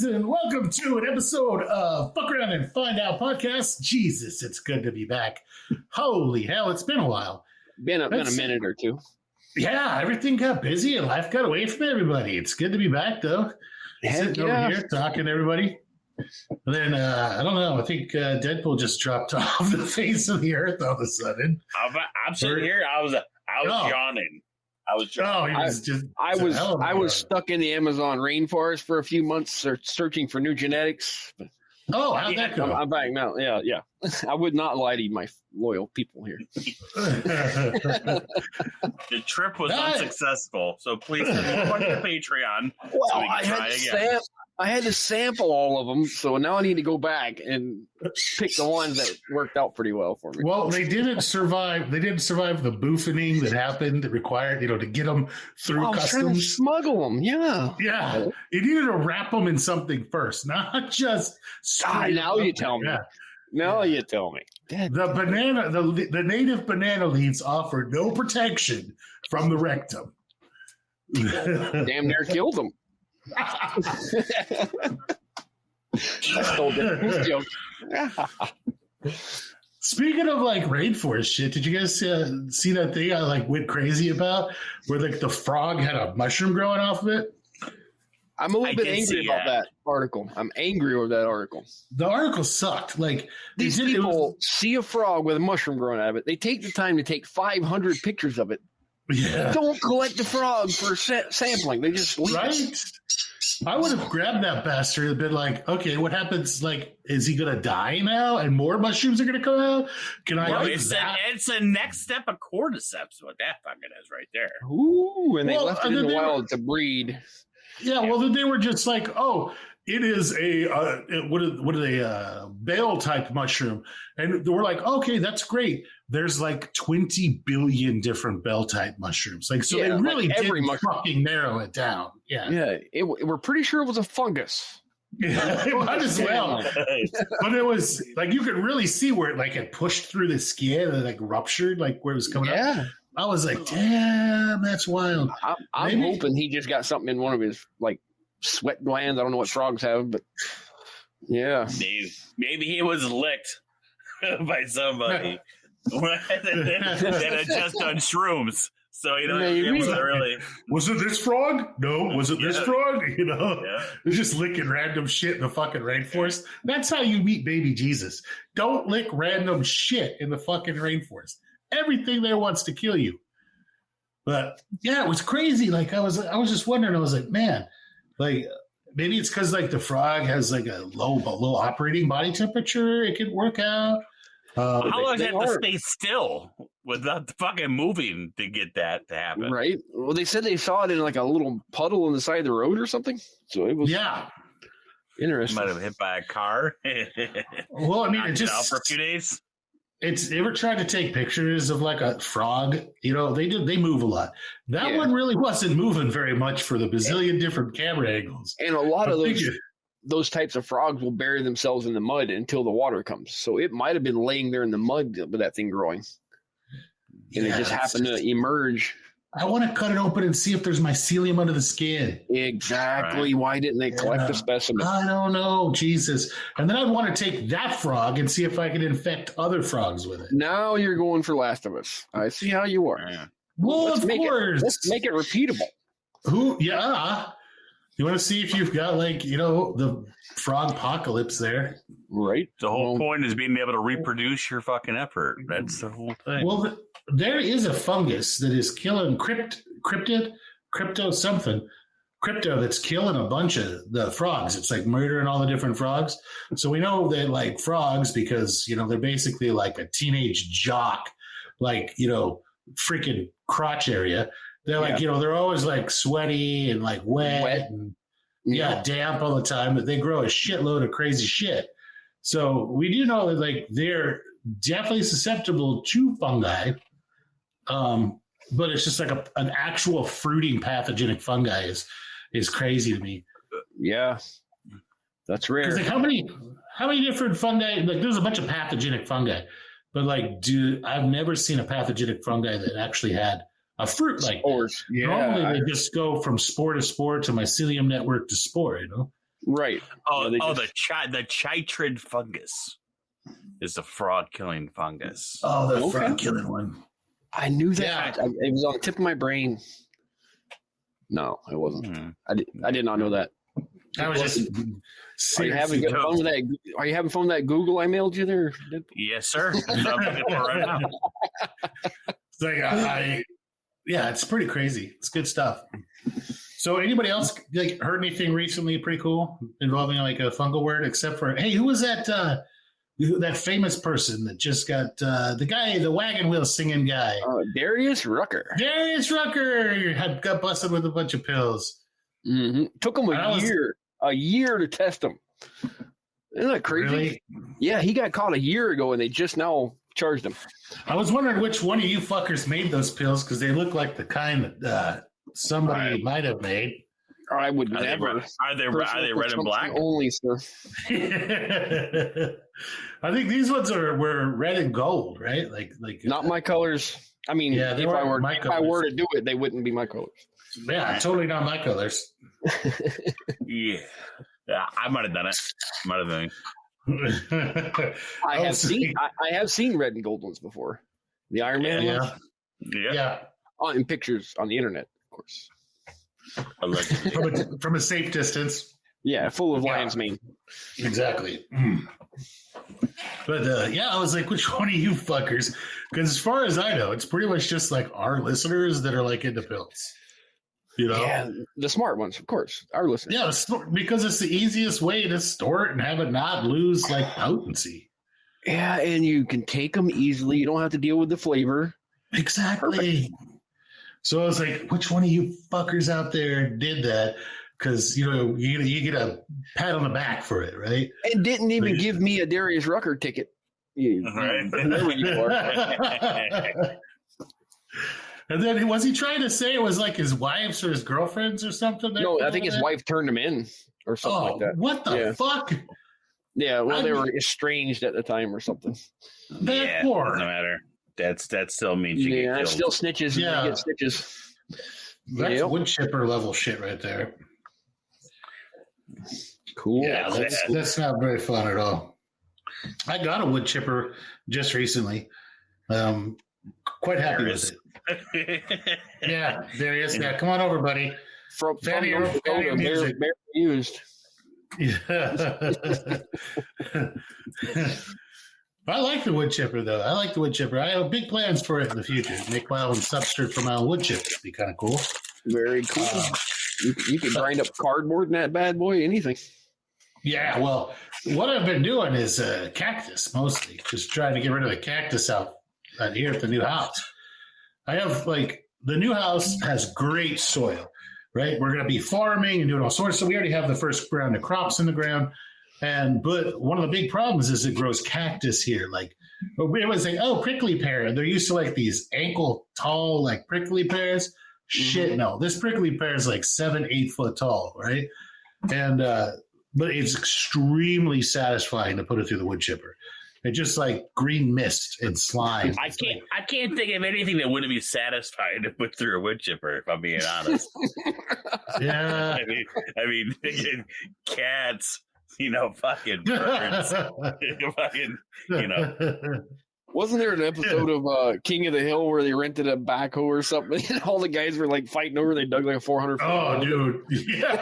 And welcome to an episode of Fuck Around and Find Out podcast. Jesus, it's good to be back. Holy hell, it's been a while. Been a minute or two. Yeah, everything got busy and life got away from everybody. It's good to be back, though. Sitting over here talking to everybody. And then, I don't know, I think Deadpool just dropped off the face of the earth all of a sudden. I'm sitting here, I was yawning. I was stuck in the Amazon rainforest for a few months searching for new genetics. Oh, how'd that go? I'm back now. Yeah. I would not lie to my loyal people here. The trip was unsuccessful, so please go on your Patreon. Well, so I had to sample all of them, so now I need to go back and pick the ones that worked out pretty well for me. Well, they didn't survive. They didn't survive the boofening that happened that required, to get them through customs. Trying to smuggle them, yeah. Yeah, you needed to wrap them in something first, not just. Now you tell me. Now you tell me. The native banana leaves offer no protection from the rectum. Damn near killed them. Speaking of rainforest shit, did you guys see that thing I went crazy about where the frog had a mushroom growing off of it? I'm a little bit angry about that article. I'm angry over that article. The article sucked. These people see a frog with a mushroom growing out of it. They take the time to take 500 pictures of it. Yeah. Don't collect the frog for sampling. They just leave it. I would have grabbed that bastard and been like, okay, what happens? Is he going to die now and more mushrooms are going to come out? It's the next step of cordyceps, what that fucking is right there. Ooh, and they left it in the wild to breed. Yeah, well, then they were just like, oh, it is a bale type mushroom, and we're like, okay, that's great. There's 20 billion different bale type mushrooms, they really did fucking narrow it down. Yeah. We're pretty sure it was a fungus. Yeah, it might as well. But it was you could really see where it had pushed through the skin and ruptured, where it was coming up. I was like, damn, that's wild. I'm hoping he just got something in one of his sweat glands. I don't know what frogs have, but yeah. Maybe he was licked by somebody that had just done shrooms. So, it wasn't really. Was it this frog? No. Was it this frog? They're just licking random shit in the fucking rainforest. That's how you meet baby Jesus. Don't lick random shit in the fucking rainforest. Everything there wants to kill you. But yeah, it was crazy. I was just wondering. I was like, man, maybe it's because the frog has a low operating body temperature. It could work out. How long does it have to stay still without fucking moving to get that to happen? Right. Well, they said they saw it in a little puddle on the side of the road or something. So it was interesting. Might have hit by a car. Well, I mean, it just out for a few days. They ever tried to take pictures of a frog? They move a lot. That one really wasn't moving very much for the bazillion different camera angles. And a lot of those types of frogs will bury themselves in the mud until the water comes. So it might have been laying there in the mud with that thing growing. And it just happened to emerge. I want to cut it open and see if there's mycelium under the skin. Exactly. Right. Why didn't they collect the specimen? I don't know. Jesus. And then I'd want to take that frog and see if I could infect other frogs with it. Now you're going for Last of Us. I see how you are. Well, let's make it repeatable. Yeah. You want to see if you've got the frog apocalypse there. Right. The whole point is being able to reproduce your fucking effort. That's the whole thing. Well, there is a fungus that is killing crypto that's killing a bunch of the frogs. It's murdering all the different frogs. So we know they like frogs because, they're basically like a teenage jock, freaking crotch area. They're they're always sweaty and wet and damp all the time, but they grow a shitload of crazy shit. So we do know that they're definitely susceptible to fungi. But it's just an actual fruiting pathogenic fungi is crazy to me. Yeah, that's rare. Because how many different fungi? Like, there's a bunch of pathogenic fungi, but like, I've never seen a pathogenic fungi that actually had a fruit like Spores. that. Normally, they just go from spore to spore to mycelium network to spore. You know, Right. The chytrid fungus is the frog-killing fungus. Oh, the Okay. frog-killing one. I knew that. Yeah. It was on the tip of my brain. No, it wasn't. I did not know that. I was just. Are you having fun with that? Are you having fun with that Google I mailed you there? Yes, sir. I'm looking for it right now. It's like yeah, it's pretty crazy. It's good stuff. So, anybody else like heard anything recently pretty cool involving like a fungal word? Except for, hey, who was that? That famous person that just got the wagon wheel singing guy, Darius Rucker. Darius Rucker got busted with a bunch of pills. Mm-hmm. Took him a year to test him. Isn't that crazy? Really? Yeah, he got caught a year ago, and they just now charged him. I was wondering which one of you fuckers made those pills because they look like the kind that somebody might have made. I would never. Are they red and black? Only, sir. I think these ones were red and gold, right? Like not my colors. I mean, yeah, if I were to do it, they wouldn't be my colors. Yeah, totally not my colors. Yeah, I might have done it. Might have done it. I have seen red and gold ones before. The Iron Man ones. Yeah. In pictures on the internet, of course. From a safe distance. Yeah, full of lion's mane. Exactly. But I was like, which one of you fuckers? Because as far as I know, it's pretty much just like our listeners that are like into pills. You know? Yeah, the smart ones, of course. Our listeners. Yeah, because it's the easiest way to store it and have it not lose like potency. Yeah, and you can take them easily. You don't have to deal with the flavor. Exactly. Perfect. So I was like, which one of you fuckers out there did that? Because, you get a pat on the back for it, right? And didn't even give me a Darius Rucker ticket. Right. There you are. And then was he trying to say it was like his wife's or his girlfriend's or something? No, I think his wife turned him in or something like that. What the fuck? Yeah, well, they were estranged at the time or something. Poor. Doesn't matter. That still means you get killed. Still snitches. Yeah, you get stitches. That's wood chipper level shit right there. Cool. Yeah, that's not very fun at all. I got a wood chipper just recently. Quite happy with it. Yeah, there he is. Yeah, come on over, buddy. From North Dakota, barely used. Yeah. I like the wood chipper, though. I have big plans for it in the future. Make my own substrate for my own wood chipper. It'd be kind of cool. Very cool. You can grind up cardboard in that bad boy, anything. Yeah, well, what I've been doing is cactus mostly. Just trying to get rid of the cactus out here at the new house. I have, the new house has great soil, right? We're going to be farming and doing all sorts. So we already have the first round of crops in the ground. But one of the big problems is it grows cactus here. We was like, prickly pear. They're used to these ankle tall, prickly pears. Shit, no. This prickly pear is 7-8 foot tall, right? And but it's extremely satisfying to put it through the wood chipper. It's just like green mist and slime. I can't think of anything that wouldn't be satisfying to put through a wood chipper, if I'm being honest. Yeah. I mean, cats. Fucking birds. Fucking, Wasn't there an episode of King of the Hill where they rented a backhoe or something and all the guys were fighting over? They dug a 400 foot. Oh, dude. Yeah.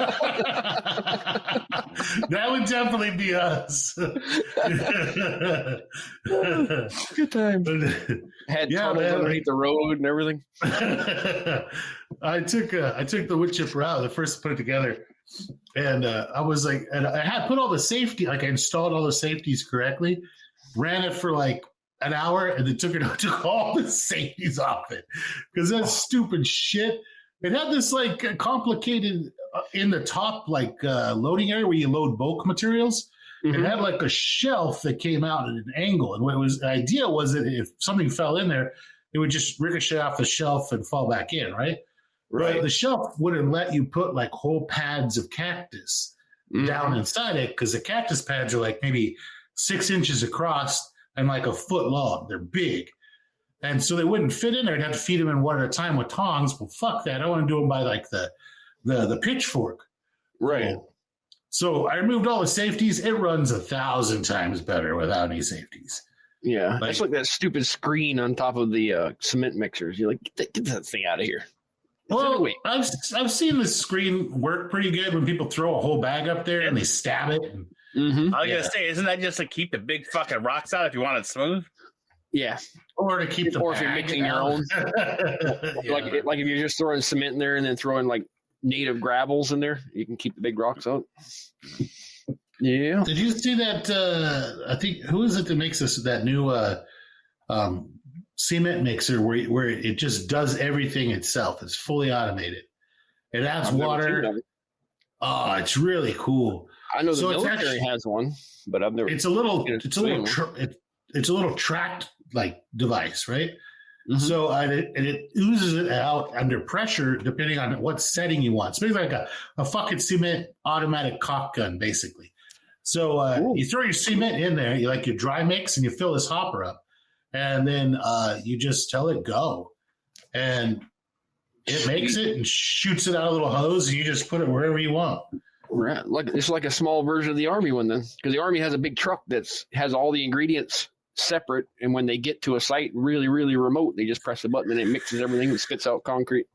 That would definitely be us. Good time. Had tunnels underneath the road and everything. I took the wood chipper out, the first to put it together. And I was and I had put all the safety, I installed all the safeties correctly, ran it for an hour, and then took all the safeties off it because that's stupid shit. It had this complicated in the top loading area where you load bulk materials. Mm-hmm. It had a shelf that came out at an angle, and the idea was that if something fell in there, it would just ricochet off the shelf and fall back in, right? Right. But the shelf wouldn't let you put whole pads of cactus down inside it because the cactus pads are like maybe 6 inches across and like a foot long. They're big. And so they wouldn't fit in there. I'd have to feed them in one at a time with tongs. Well, fuck that. I want to do them by like the pitchfork. Right. So I removed all the safeties. It runs 1,000 times better without any safeties. Yeah. It's like that stupid screen on top of the cement mixers. You're like, get that thing out of here. Well, I've seen the screen work pretty good when people throw a whole bag up there and they stab it. And, I was gonna say, isn't that just to keep the big fucking rocks out if you want it smooth? Yeah, or to keep the or if you're mixing your own, like if you're just throwing cement in there and then throwing like native gravels in there, you can keep the big rocks out. Yeah. Did you see that? I think who is it that makes that new cement mixer where it just does everything itself? It's fully automated. It adds water. Oh, it's really cool. I know the military has one, but I've never. It's a little tracked like device, right? Mm-hmm. So it oozes it out under pressure depending on what setting you want. It's basically like a fucking cement automatic caulk gun, basically. So you throw your cement in there, you like your dry mix, and you fill this hopper up, and then you just tell it go, and it makes it and shoots it out a little hose, and you just put it wherever you want. Right, it's like a small version of the Army one then, because the Army has a big truck that has all the ingredients separate, and when they get to a site really, really remote, they just press the button and it mixes everything and spits out concrete.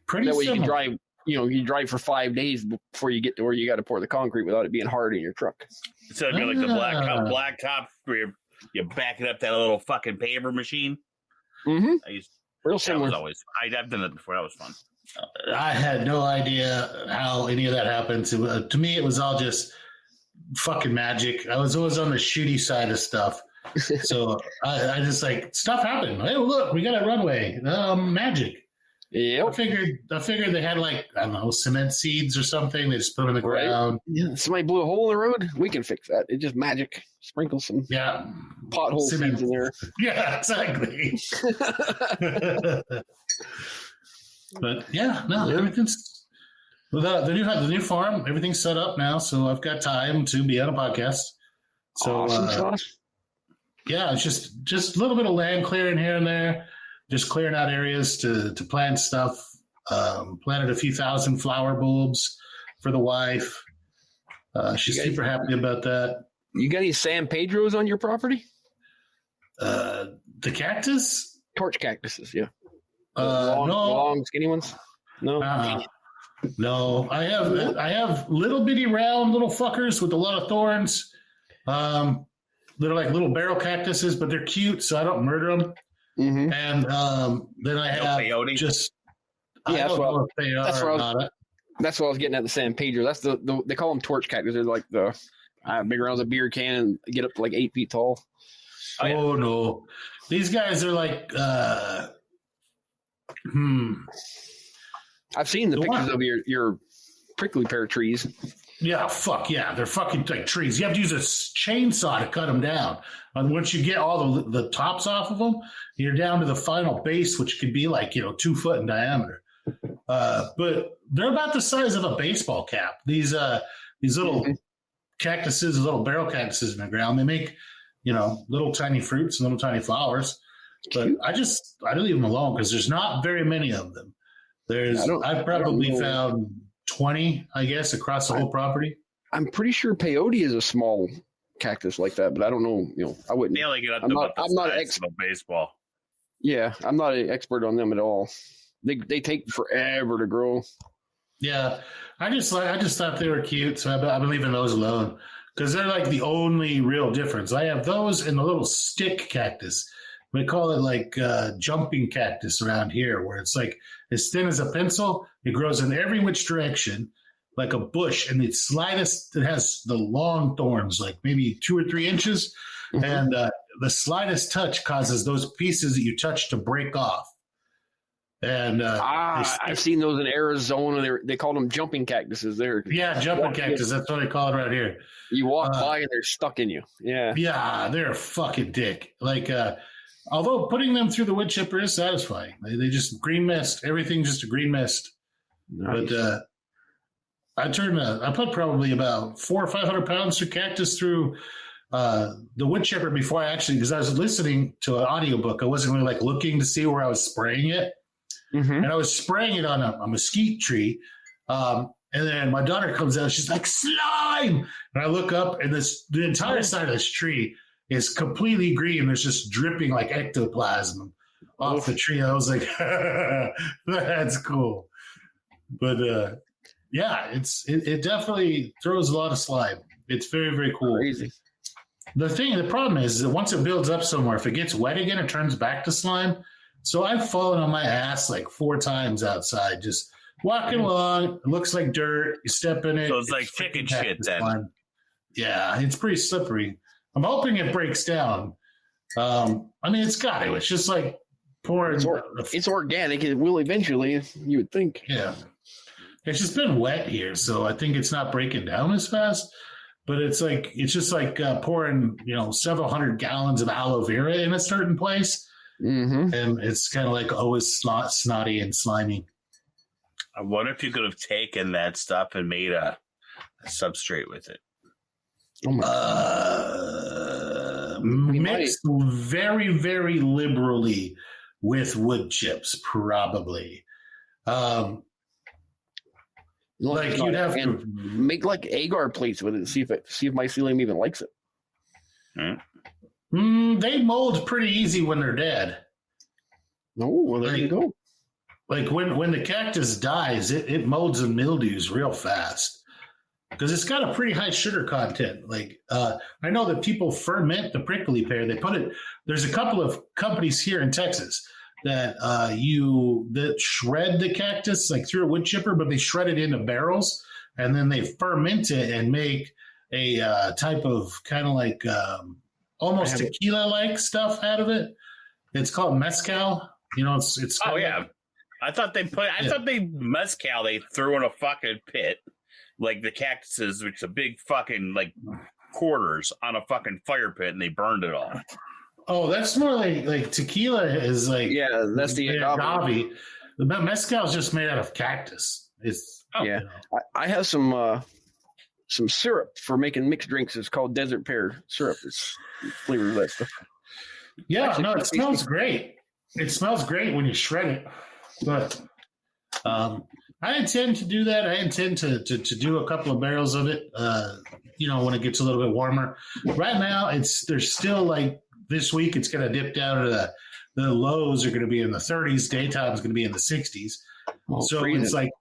Pretty that way similar. You can drive. You drive for 5 days before you get to where you got to pour the concrete without it being hard in your truck. So it'd be like the black top where you back it up that little fucking paver machine. Mm-hmm. Real similar. I've done that before. That was fun. I had no idea how any of that happened. To me, it was all just fucking magic. I was always on the shooty side of stuff. So I just like, stuff happened. Hey, look, we got a runway. Magic. Yeah, I figured they had like, I don't know, cement seeds or something. They just put them in the ground. Yeah, somebody blew a hole in the road. We can fix that. It's just magic. Sprinkle some pothole seeds in there. Yeah, exactly. But yeah, no, everything's the new farm. Everything's set up now, so I've got time to be on a podcast. So awesome. Yeah, it's just a little bit of land clearing here and there, just clearing out areas to plant stuff. Planted a few thousand flower bulbs for the wife. She's super happy about that. You got any San Pedros on your property? The cactus? Torch cactuses, yeah. Long, skinny ones. No, no. I have little bitty round little fuckers with a lot of thorns. They're like little barrel cactuses, but they're cute, so I don't murder them. Mm-hmm. And then I have peyote? Just that's what I was getting at. The San Pedro. That's the they call them torch cactus. They're like the big around as a beer can and get up to like 8 feet tall. Oh no, these guys are like. I've seen the pictures of your prickly pear trees. Yeah, fuck yeah. They're fucking like trees. You have to use a chainsaw to cut them down. And once you get all the tops off of them, you're down to the final base, which could be like, 2 foot in diameter. But they're about the size of a baseball cap. These little cactuses, little barrel cactuses in the ground, they make, little tiny fruits and little tiny flowers. But I leave them alone because there's not very many of them. I've probably found 20, I guess, across the whole property. I'm pretty sure peyote is a small cactus like that, but I don't know. I wouldn't. Yeah, like I'm not an expert. Baseball. Yeah, I'm not an expert on them at all. They take forever to grow. Yeah, I just thought they were cute, so I've been leaving those alone because they're like the only real difference. I have those and the little stick cactus. We call it like jumping cactus around here, where it's like as thin as a pencil. It grows in every which direction, like a bush, and it has the long thorns, like maybe 2 or 3 inches, and the slightest touch causes those pieces that you touch to break off. And I've seen those in Arizona. They call them jumping cactuses. Jumping cactus. That's what they call it around here. You walk by and they're stuck in you. Yeah, they're fucking dick. Like. Although putting them through the wood chipper is satisfying. They just green mist. Everything's just a green mist. Nice. But I put probably about 400 or 500 pounds of cactus through the wood chipper before because I was listening to an audiobook. I wasn't really like looking to see where I was spraying it. And I was spraying it on a mesquite tree. And then my daughter comes out, she's like, slime! And I look up, and the entire side of this tree is completely green. There's just dripping like ectoplasm off the tree. I was like, that's cool. But yeah, it definitely throws a lot of slime. It's very, very cool. Crazy. The problem is that once it builds up somewhere, if it gets wet again, it turns back to slime. So I've fallen on my ass like 4 times outside, just walking along. It looks like dirt. You step in it. So it's like chicken shit then. Slime. Yeah, it's pretty slippery. I'm hoping it breaks down. I mean, it's got to. It's just like pouring. It's organic. It will eventually, you would think. Yeah. It's just been wet here, so I think it's not breaking down as fast. But it's just like pouring, several hundred gallons of aloe vera in a certain place, and it's kind of like always snotty and slimy. I wonder if you could have taken that stuff and made a substrate with it. Mixed very, very liberally with wood chips, probably. Like you'd have to make like agar plates with it and see if mycelium even likes it. They mold pretty easy when they're dead. Oh, well, there you go. Like when the cactus dies, it molds and mildews real fast because it's got a pretty high sugar content. Like I know that people ferment the prickly pear. There's a couple of companies here in Texas that shred the cactus like through a wood chipper, but they shred it into barrels and then they ferment it and make a type of kind of like almost tequila-like stuff out of it. It's called mezcal. It's oh yeah. I thought they mezcal they threw in a fucking pit, like the cactuses, which is a big fucking like quarters on a fucking fire pit, and they burned it all. Oh, that's more like tequila is like that's the agave. The mezcal is just made out of cactus. I have some syrup for making mixed drinks. It's called desert pear syrup. It's flavored that stuff. Yeah, it smells great. It smells great when you shred it. But I intend to do that. I intend to do a couple of barrels of it. When it gets a little bit warmer. Right now, there's still like this week. It's going to dip down to the lows are going to be in the 30s. Daytime is going to be in the 60s. So freezing. It's like,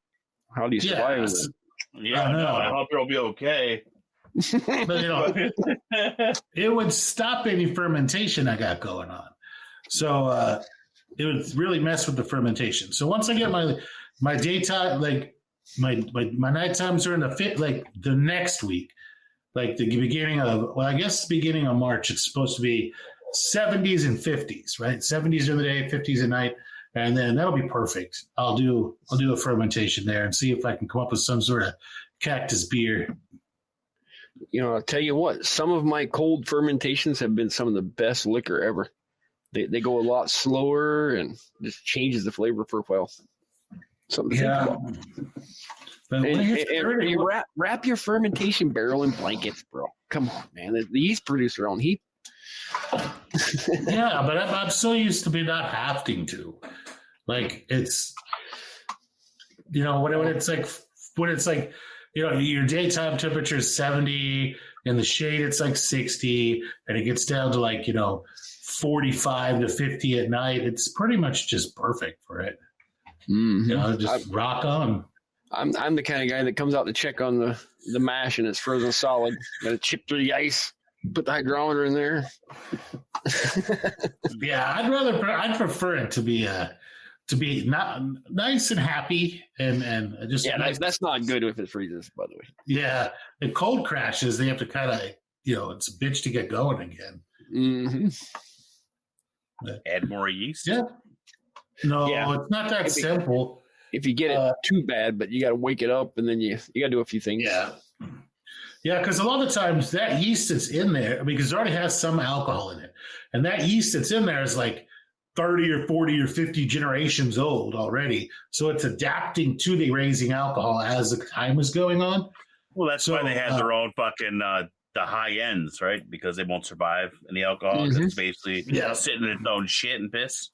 how do you survive with it? Yeah, I hope you'll be okay. But it would stop any fermentation I got going on. So it would really mess with the fermentation. So once I get my daytime, like my night times are in the next week, like the beginning of March. It's supposed to be 70s and 50s, right? 70s during the day, 50s at night, and then that'll be perfect. I'll do a fermentation there and see if I can come up with some sort of cactus beer. I'll tell you what, some of my cold fermentations have been some of the best liquor ever. They go a lot slower and just changes the flavor profile. Something to think about. And you wrap your fermentation barrel in blankets, bro. Come on, man. The yeast produce their own heat. Yeah, but I'm so used to me not having to. Like it's, when it's like, your daytime temperature is 70, in the shade it's like 60, and it gets down to like 45 to 50 at night. It's pretty much just perfect for it. Just rock on. I'm the kind of guy that comes out to check on the mash and it's frozen solid. Got to chip through the ice, put the hydrometer in there. Yeah, I'd prefer it to be not nice and happy and just nice. That's not good if it freezes, by the way. Yeah, the cold crashes. They have to kind of it's a bitch to get going again. Mm-hmm. Add more yeast. Yeah. No, it's not that simple. If you get it too bad, but you got to wake it up, and then you got to do a few things. Yeah, because a lot of times that yeast that's in there, because it already has some alcohol in it, and that yeast that's in there is like 30 or 40 or 50 generations old already. So it's adapting to the raising alcohol as the time is going on. Well, that's why they have their own fucking the high ends, right? Because they won't survive in the alcohol. It's basically sitting in its own shit and piss.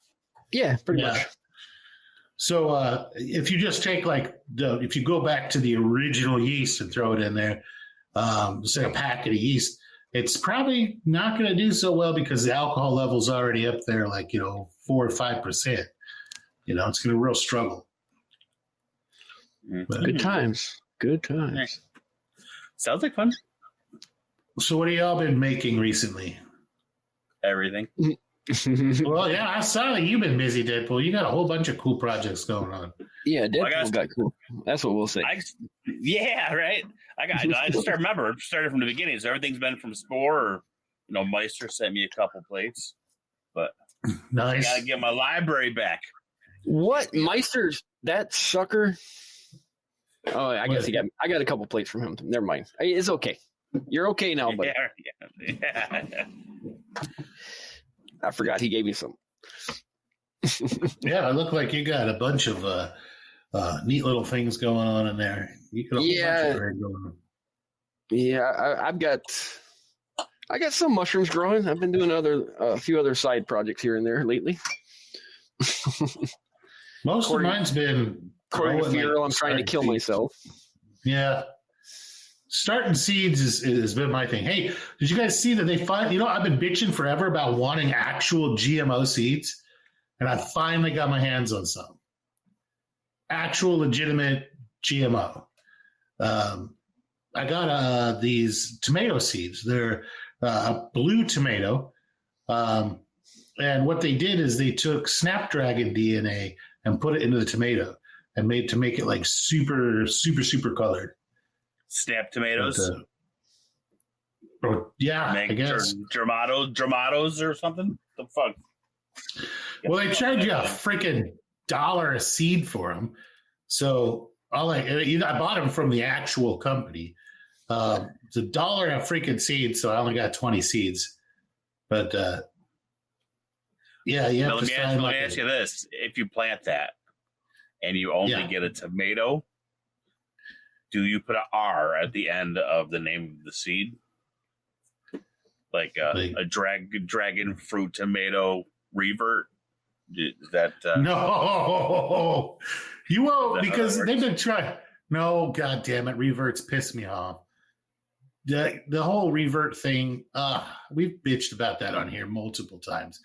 Yeah, pretty much. So if you just take if you go back to the original yeast and throw it in there, say a packet of yeast, it's probably not going to do so well because the alcohol level's already up there, 4 or 5%. It's going to real struggle. But, Good times. Good times. Sounds like fun. So what have y'all been making recently? Everything. Well, yeah, I saw that you've been busy, Deadpool. You got a whole bunch of cool projects going on. Yeah, Deadpool got cool. That's what we'll say. Yeah, right. I just remember started from the beginning. So everything's been from Spore, or Meister sent me a couple plates, but nice. I gotta get my library back. What Meister's that sucker? Oh, I guess I got a couple plates from him. Never mind. It's okay. You're okay now, buddy. Yeah. I forgot he gave me some. Yeah, it looked like you got a bunch of neat little things going on in there. I've got some mushrooms growing. I've been doing a few other side projects here and there lately. Most of mine's been according to Feral. I'm trying to kill myself. Yeah. Starting seeds has been my thing. Hey, did you guys see that they finally, I've been bitching forever about wanting actual GMO seeds, and I finally got my hands on some. Actual legitimate GMO. I got these tomato seeds. They're a blue tomato. And what they did is they took Snapdragon DNA and put it into the tomato and made to make it like super, super, super colored. Snap tomatoes. I guess. Dramatos or something? The fuck? Well, they charge you a freaking $1 a seed for them. So I bought them from the actual company. It's $1 a freaking seed, so I only got 20 seeds. But you have let me ask you this: if you plant that and you only get a tomato, do you put an R at the end of the name of the seed, like a dragon fruit tomato revert? Is that no? You won't, because they've been trying. No, god damn it, reverts piss me off. The whole revert thing, we've bitched about that on here multiple times,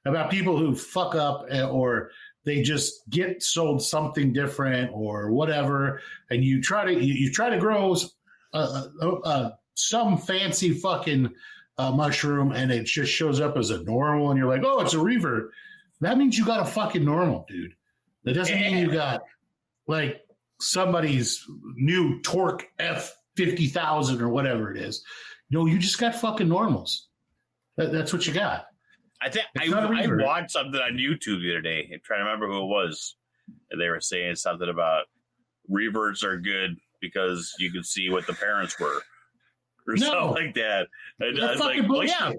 about people who fuck up or they just get sold something different or whatever, and you try to grow some fancy fucking mushroom, and it just shows up as a normal, and you're like, oh, it's a revert. That means you got a fucking normal, dude. That doesn't mean you got like somebody's new Torque F50,000 or whatever it is. You just got fucking normals. That's what you got. I think I watched something on YouTube the other day. I'm trying to remember who it was. And they were saying something about reverts are good because you can see what the parents were, or something like that. And I was like, well, yeah.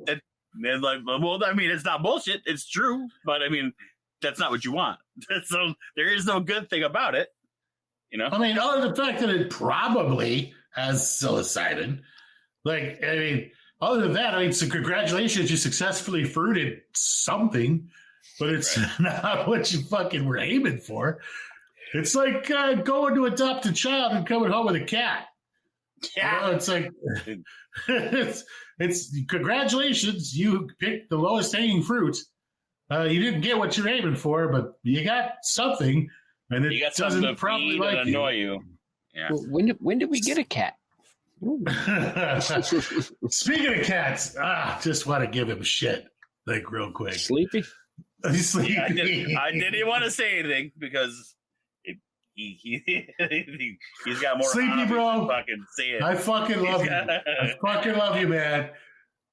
And like, well, I mean, it's not bullshit. It's true, but I mean, that's not what you want. So there is no good thing about it. I mean, other than the fact that it probably has psilocybin. Other than that, so congratulations, you successfully fruited something, but it's not what you fucking were aiming for. It's like going to adopt a child and coming home with a cat. Yeah, it's like it's congratulations, you picked the lowest hanging fruit. You didn't get what you're aiming for, but you got something, and it doesn't probably like annoy you. Yeah. Well, when did we get a cat? Speaking of cats, just want to give him shit real quick. Sleepy? He's sleepy. Yeah, I didn't want to say anything because he's got more sleepy, bro. Fucking say it. I fucking love you. I fucking love you, man.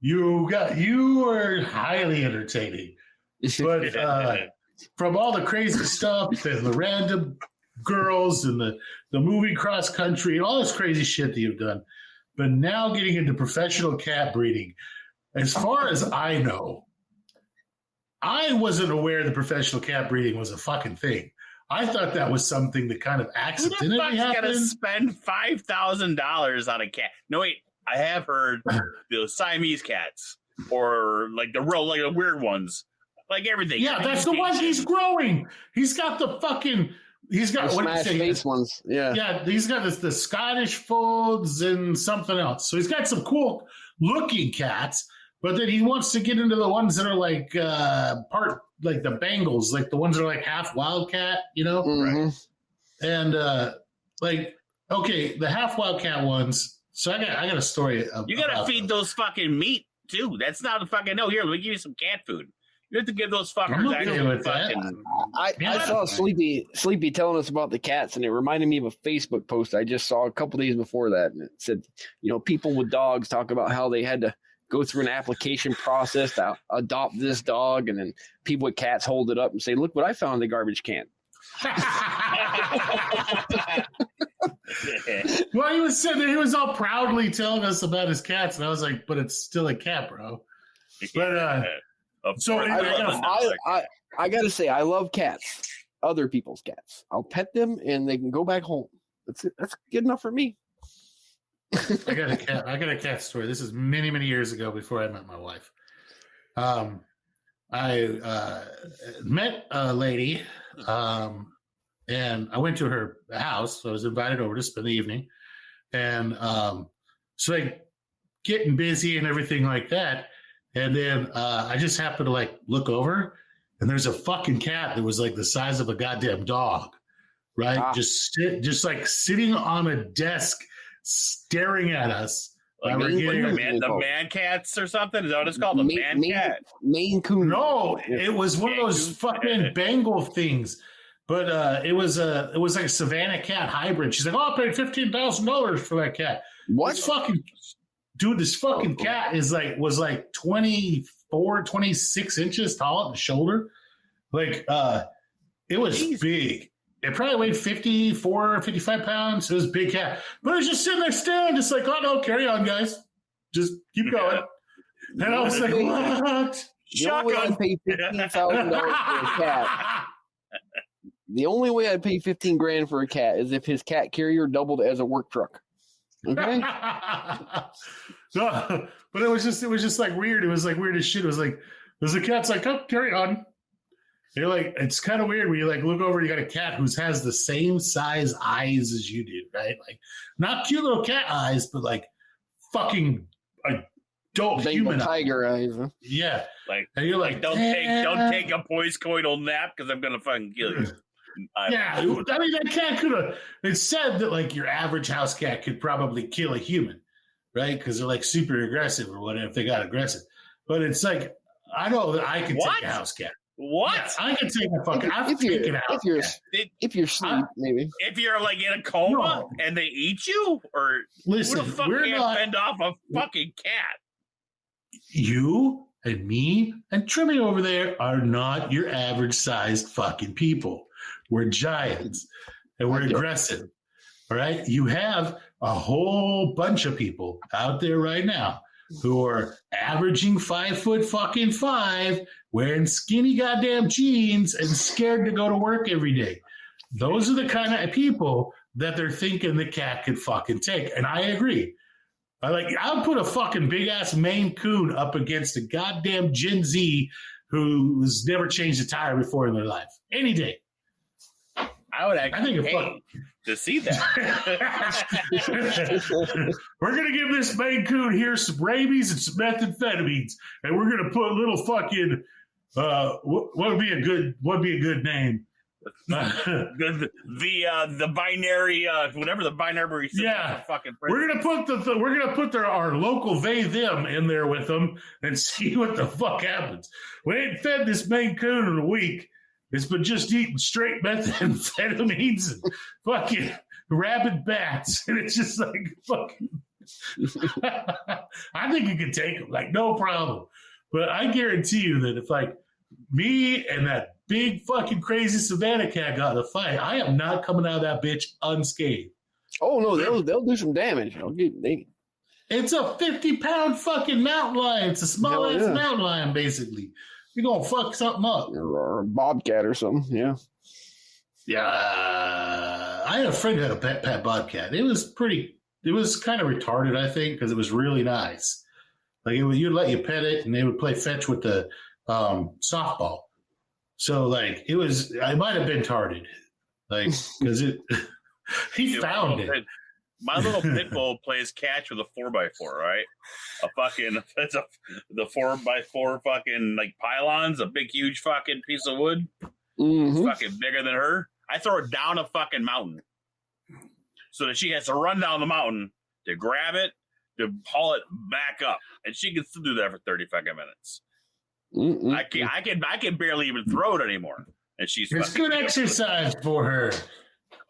You are highly entertaining, but from all the crazy stuff and the random girls and the moving cross country and all this crazy shit that you've done, but now getting into professional cat breeding, as far as I know, I wasn't aware the professional cat breeding was a fucking thing. I thought that was something that kind of accidentally happened. Who the fuck's gonna spend $5,000 on a cat? No, wait. I have heard the Siamese cats, or like the real, like the weird ones, like everything. Yeah, that's the one he's growing. He's got the fucking. He's got the smash face ones. Yeah, yeah. He's got the Scottish folds and something else. So he's got some cool looking cats, but then he wants to get into the ones that are like part like the Bengals, like the ones that are like half wildcat, you know? Mm-hmm. Right. And like, okay, the half wildcat ones. So I got a story. You gotta feed those fucking meat too. That's not a fucking no. Here, let me give you some cat food. You have to give those fuckers. I saw Sleepy telling us about the cats, and it reminded me of a Facebook post I just saw a couple days before that, and it said, people with dogs talk about how they had to go through an application process to adopt this dog, and then people with cats hold it up and say, "Look what I found in the garbage can." Well, he was sitting there, he was all proudly telling us about his cats, and I was like, but it's still a cat, bro. But so I gotta say, I love cats, other people's cats. I'll pet them and they can go back home. That's good enough for me. I got a cat story. This is many, many years ago before I met my wife. I met a lady, and I went to her house. So I was invited over to spend the evening. And so like getting busy and everything like that. And then I just happened to like look over, and there's a fucking cat that was like the size of a goddamn dog, right? Ah. Just like sitting on a desk staring at us. Like the man cats or something? Is that what it's called? The man cat? Maine Coon. No, it was one of those fucking Bengal things. But it was like a Savannah cat hybrid. She's like, I paid $15,000 for that cat. What? This fucking cat was like 24, 26 inches tall at the shoulder. Like, it was big. It probably weighed 54, 55 pounds. It was a big cat. But it was just sitting there staring, just like, oh, no, carry on, guys. Just keep going. And I was like, what? Shotgun. I paid $15,000 for a cat. The only way I'd pay $15,000 for a cat is if his cat carrier doubled as a work truck. Okay. No, but it was just like weird. It was like weird as shit. It was like, there's a cat's like, oh, carry on. You're like, it's kind of weird when you like look over, you got a cat who has the same size eyes as you do, right? Like, not cute little cat eyes, but like fucking adult human tiger eyes. Huh? Yeah, like, and you're like, don't take a post-coital nap because I'm gonna fucking kill you. Yeah, I mean that cat could have. It's said that like your average house cat could probably kill a human, right? Because they're like super aggressive or whatever if they got aggressive. But it's like I know that I can take a house cat. What? Yeah, I can take a fucking. If you're asleep, maybe. If you're like in a coma and they eat you, or listen, who the fuck can't fend off a fucking cat? You and me and Trimmy over there are not your average sized fucking people. We're giants and we're aggressive. All right. You have a whole bunch of people out there right now who are averaging 5'5", wearing skinny goddamn jeans and scared to go to work every day. Those are the kind of people that they're thinking the cat could fucking take. And I agree. I'll put a fucking big ass Maine Coon up against a goddamn Gen Z who's never changed a tire before in their life. Any day. I would actually pay to see that. We're gonna give this Maine Coon here some rabies and some methamphetamines, and we're gonna put little fucking what would be a good name? the binary whatever the binary. Yeah, fucking. We're gonna put our local they them in there with them and see what the fuck happens. We ain't fed this Maine Coon in a week. It's been just eating straight methamphetamines and fucking rabid bats. And it's just like, fucking. I think you could take them, like, no problem. But I guarantee you that if, like, me and that big fucking crazy Savannah cat got in a fight, I am not coming out of that bitch unscathed. Oh, no, they'll do some damage. It's a 50-pound fucking mountain lion. It's a small-ass mountain lion, basically. You're gonna fuck something up. Or a bobcat or something. Yeah. Yeah. I had a friend who had a pet bobcat. It was kind of retarded, I think, because it was really nice. Like you'd let you pet it, and they would play fetch with the softball. So like it might have been tarded, like because he found it. My little pit bull plays catch with a 4x4, right? It's the 4x4 fucking like pylons, a big huge fucking piece of wood. Mm-hmm. It's fucking bigger than her. I throw it down a fucking mountain, so that she has to run down the mountain to grab it, to haul it back up, and she can still do that for 30 fucking minutes. Mm-mm. I can barely even throw it anymore, and she's. It's good exercise for her.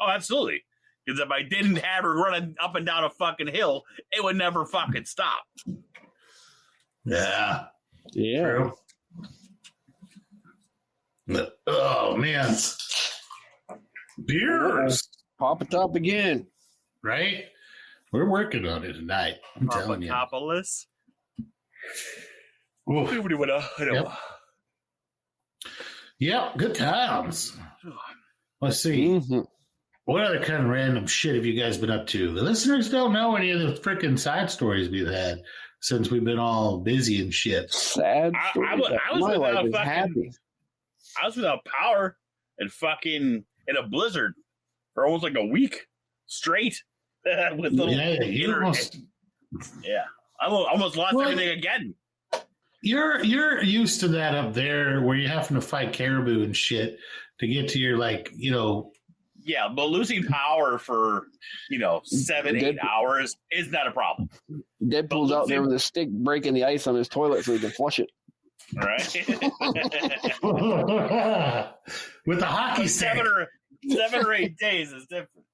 Oh, absolutely. Because if I didn't have her running up and down a fucking hill, it would never fucking stop. Yeah. Yeah. True. Oh man. Beers. Pop it up again. Right? We're working on it tonight. I'm telling you. Papapopolis. Yep. Yep, good times. Let's see. Mm-hmm. What other kind of random shit have you guys been up to? The listeners don't know any of the freaking side stories we've had since we've been all busy and shit. Sad. I was without power and fucking in a blizzard for almost like a week straight. With little I almost lost everything again. You're used to that up there where you're having to fight caribou and shit to get to your Yeah, but losing power for 7-8 hours is not a problem. Deadpool's out there with a stick breaking the ice on his toilet so he can flush it. Right. With the hockey stick. 7 or 8 days is different.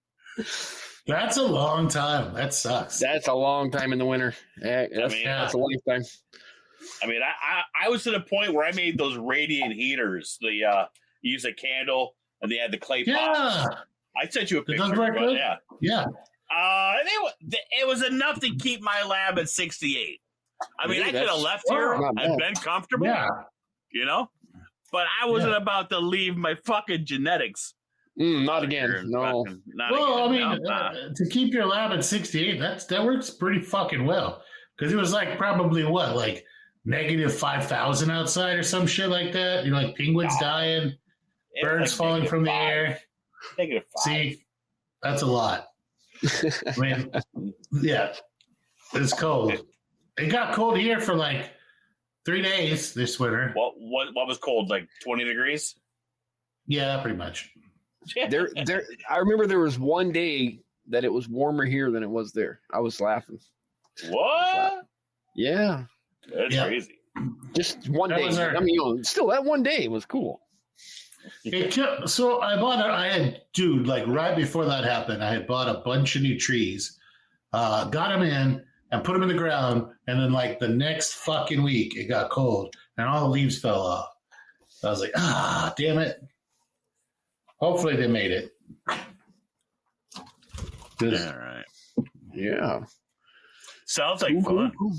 That's a long time. That sucks. That's a long time in the winter. That's a lifetime. I mean, I was to the point where I made those radiant heaters. You use a candle and they had the clay pots. I sent you a picture. Yeah. It was enough to keep my lab at 68. I mean, I could have left here and been comfortable. Yeah. But I wasn't about to leave my fucking genetics. Not again. No. To keep your lab at 68, that works pretty fucking well. Because it was like probably like negative 5,000 outside or some shit like that. Like penguins dying, birds falling from the air. -5. See, that's a lot. I mean, yeah, it's cold. It got cold here for like 3 days this winter. What was cold? Like 20 degrees? Yeah, pretty much. I remember there was one day that it was warmer here than it was there. I was laughing. What? Yeah. That's crazy. Just one day. I mean, still that one day was cool. So right before that happened, I had bought a bunch of new trees, got them in and put them in the ground. And then like the next fucking week it got cold and all the leaves fell off. I was like, damn it. Hopefully they made it. All right. Yeah. Sounds like fun. Cool.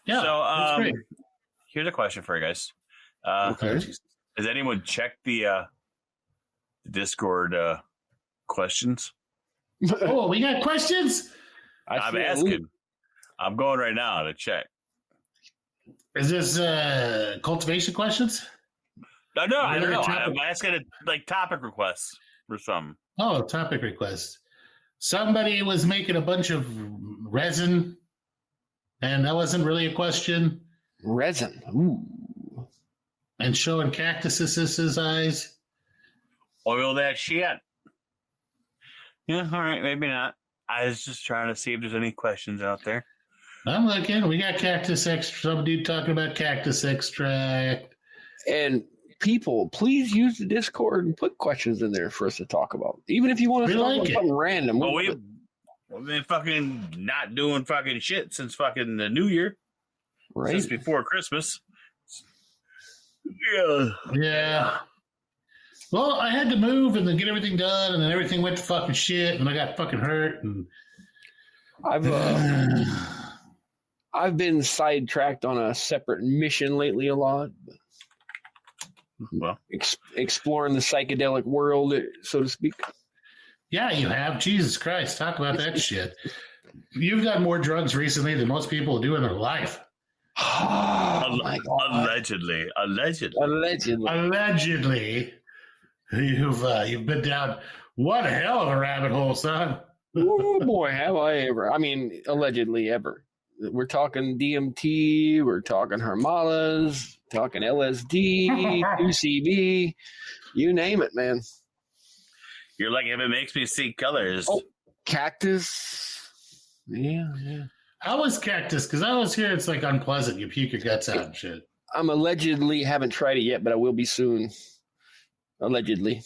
Yeah. So here's a question for you guys. Okay. Has anyone checked the Discord questions? Oh, we got questions? I'm asking. I'm going right now to check. Is this cultivation questions? No, I don't know. I'm asking topic requests for some. Oh, topic requests. Somebody was making a bunch of resin, and that wasn't really a question. Resin. Ooh. And showing cactuses' eyes. Oil that shit. Yeah, all right, maybe not. I was just trying to see if there's any questions out there. I'm looking. We got cactus extract. Some dude talking about cactus extract. And people, please use the Discord and put questions in there for us to talk about. Even if you want to talk about something random. Well, we've been fucking not doing fucking shit since fucking the New Year. Right. Since before Christmas. Yeah. Well, I had to move and then get everything done, and then everything went to fucking shit, and I got fucking hurt. And I've been sidetracked on a separate mission lately a lot. Well, exploring the psychedelic world, so to speak. Yeah, you have. Jesus Christ, talk about that shit. You've done more drugs recently than most people do in their life. Oh, my God. Allegedly. You've been down one hell of a rabbit hole, son. Oh boy, have I ever. I mean, allegedly ever. We're talking DMT, we're talking Harmalas, talking LSD, 2CB, you name it, man. You're like, if it makes me see colors. Oh, cactus. Yeah. How was cactus? Because I always hear it's like unpleasant. You puke your guts out and shit. I'm allegedly haven't tried it yet, but I will be soon. Allegedly.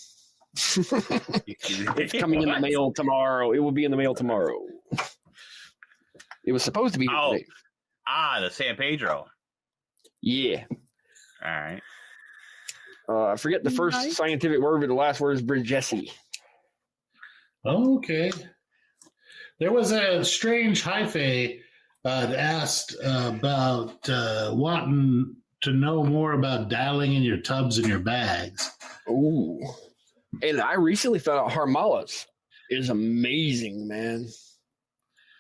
It's coming in the mail tomorrow. It will be in the mail tomorrow. It was supposed to be here today. The San Pedro. Yeah. All right. I forget the first scientific word, but the last word is Bridgessi. Okay. There was a strange hyphae that asked about wanting to know more about dialing in your tubs and your bags. Ooh. And I recently found out Harmalas is amazing, man.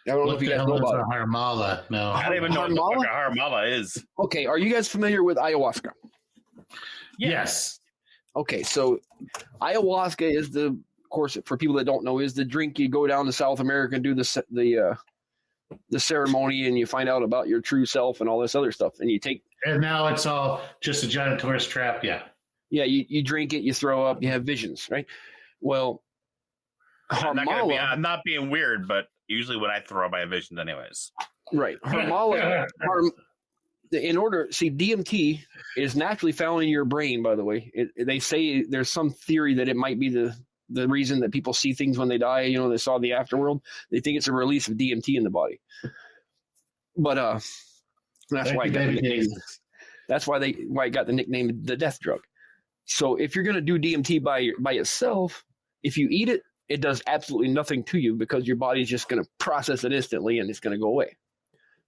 I don't know if you guys know about it. Harmala. No. I don't even know what a Harmala is. Okay, are you guys familiar with ayahuasca? Yes. Okay, so ayahuasca is of course, for people that don't know, is the drink you go down to South America and do the ceremony, and you find out about your true self and all this other stuff, and you take. And now it's all just a giant tourist trap. Yeah. Yeah, you drink it, you throw up, you have visions, right? Well, Harmala. I'm not being weird, but usually when I throw up, I have visions, anyways. Right, Harmala. DMT is naturally found in your brain. By the way, they say there's some theory that it might be the reason that people see things when they die. You know, they saw the afterworld. They think it's a release of DMT in the body. But that's why it got the nickname. That's why it got the nickname the death drug. So if you're going to do DMT by itself, if you eat it, it does absolutely nothing to you because your body's just going to process it instantly and it's going to go away.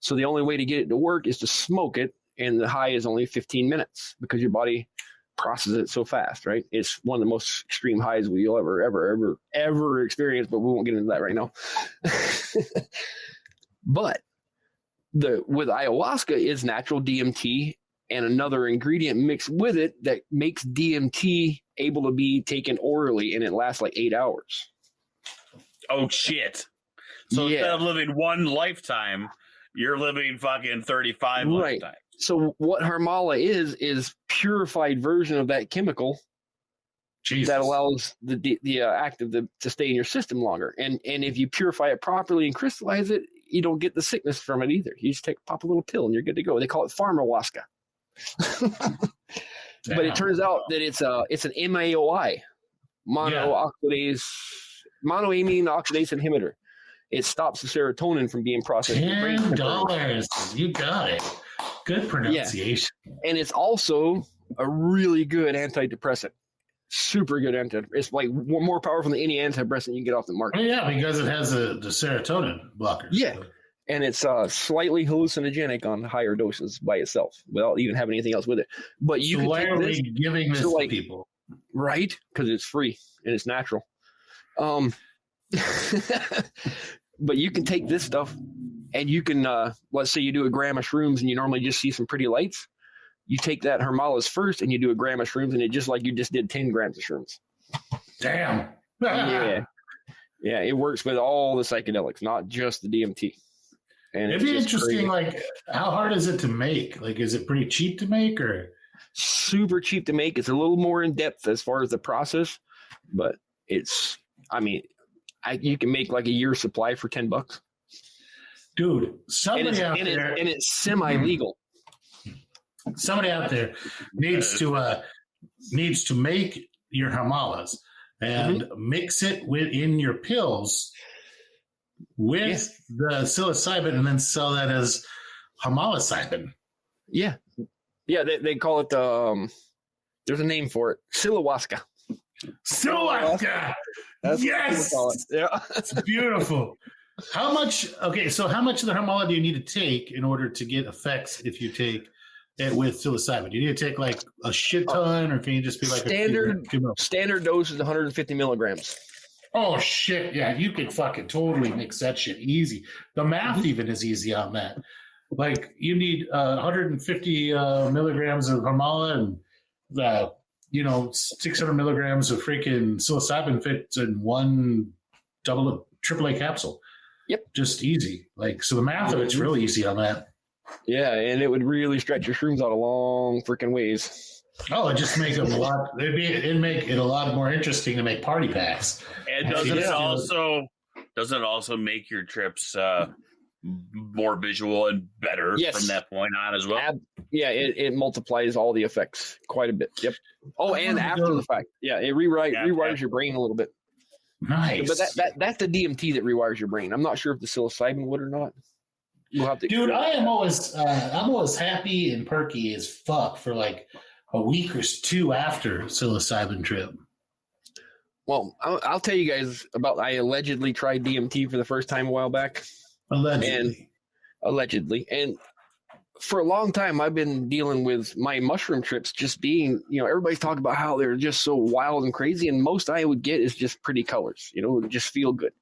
So the only way to get it to work is to smoke it, and the high is only 15 minutes because your body processes it so fast, right? It's one of the most extreme highs we'll ever experience, but we won't get into that right now. But with ayahuasca is natural DMT and another ingredient mixed with it that makes DMT able to be taken orally, and it lasts like 8 hours. Oh, shit. So instead of living one lifetime, you're living fucking 35 lifetimes. So what Harmala is purified version of that chemical that allows the active to stay in your system longer. And if you purify it properly and crystallize it, you don't get the sickness from it either. You just pop a little pill and you're good to go. They call it pharmahuasca. But it turns out that it's an MAOI, monoamine oxidase inhibitor. It stops the serotonin from being processed. $10. You got it. Good pronunciation. Yeah. And it's also a really good antidepressant. Super good antidepressant. It's like more powerful than any antidepressant you can get off the market. Oh, yeah, because it has the serotonin blockers. Yeah. And it's slightly hallucinogenic on higher doses by itself without even having anything else with it. But you why are we giving this to people? Right? Because it's free and it's natural. But you can take this stuff and you can, let's say you do a gram of shrooms and you normally just see some pretty lights. You take that Harmalas first and you do a gram of shrooms, and it just like you just did 10 grams of shrooms. Damn. Yeah, it works with all the psychedelics, not just the DMT. And it'd be interesting, like, how hard is it to make? Like, is it pretty cheap to make, or? Super cheap to make. It's a little more in depth as far as the process, but it's, I mean, you can make like a year's supply for $10. Dude, somebody out there. And it's semi-legal. Somebody out there needs to make your Harmalas and mix it within your pills with the psilocybin, and then sell that as Harmalasybin. Yeah. Yeah, they call it there's a name for it. Psilohuasca. Psilohuasca. Yes. Yeah. It's beautiful. How much of the Harmala do you need to take in order to get effects if you take with psilocybin? Do you need to take like a shit ton, or can you just be like standard dose is 150 milligrams? Oh shit! Yeah, you can fucking totally mix that shit easy. The math even is easy on that. Like you need 150 milligrams of Harmaline and 600 milligrams of freaking psilocybin fits in one AAA capsule. Yep, just easy. Like so, the math of it's really easy on that. Yeah, and it would really stretch your shrooms out a long freaking ways. Oh, it just makes them a lot. It'd make it a lot more interesting to make party packs. And doesn't it also make your trips more visual and better from that point on as well? It multiplies all the effects quite a bit. Yep. Oh, and after the fact, it rewires your brain a little bit. Nice. But that's the DMT that rewires your brain. I'm not sure if the psilocybin would or not. We'll have to. Dude, I'm always happy and perky as fuck for like a week or two after psilocybin trip. Well, I'll tell you guys about. I allegedly tried DMT for the first time a while back. Allegedly, and for a long time, I've been dealing with my mushroom trips just being, everybody's talking about how they're just so wild and crazy, and most I would get is just pretty colors, just feel good.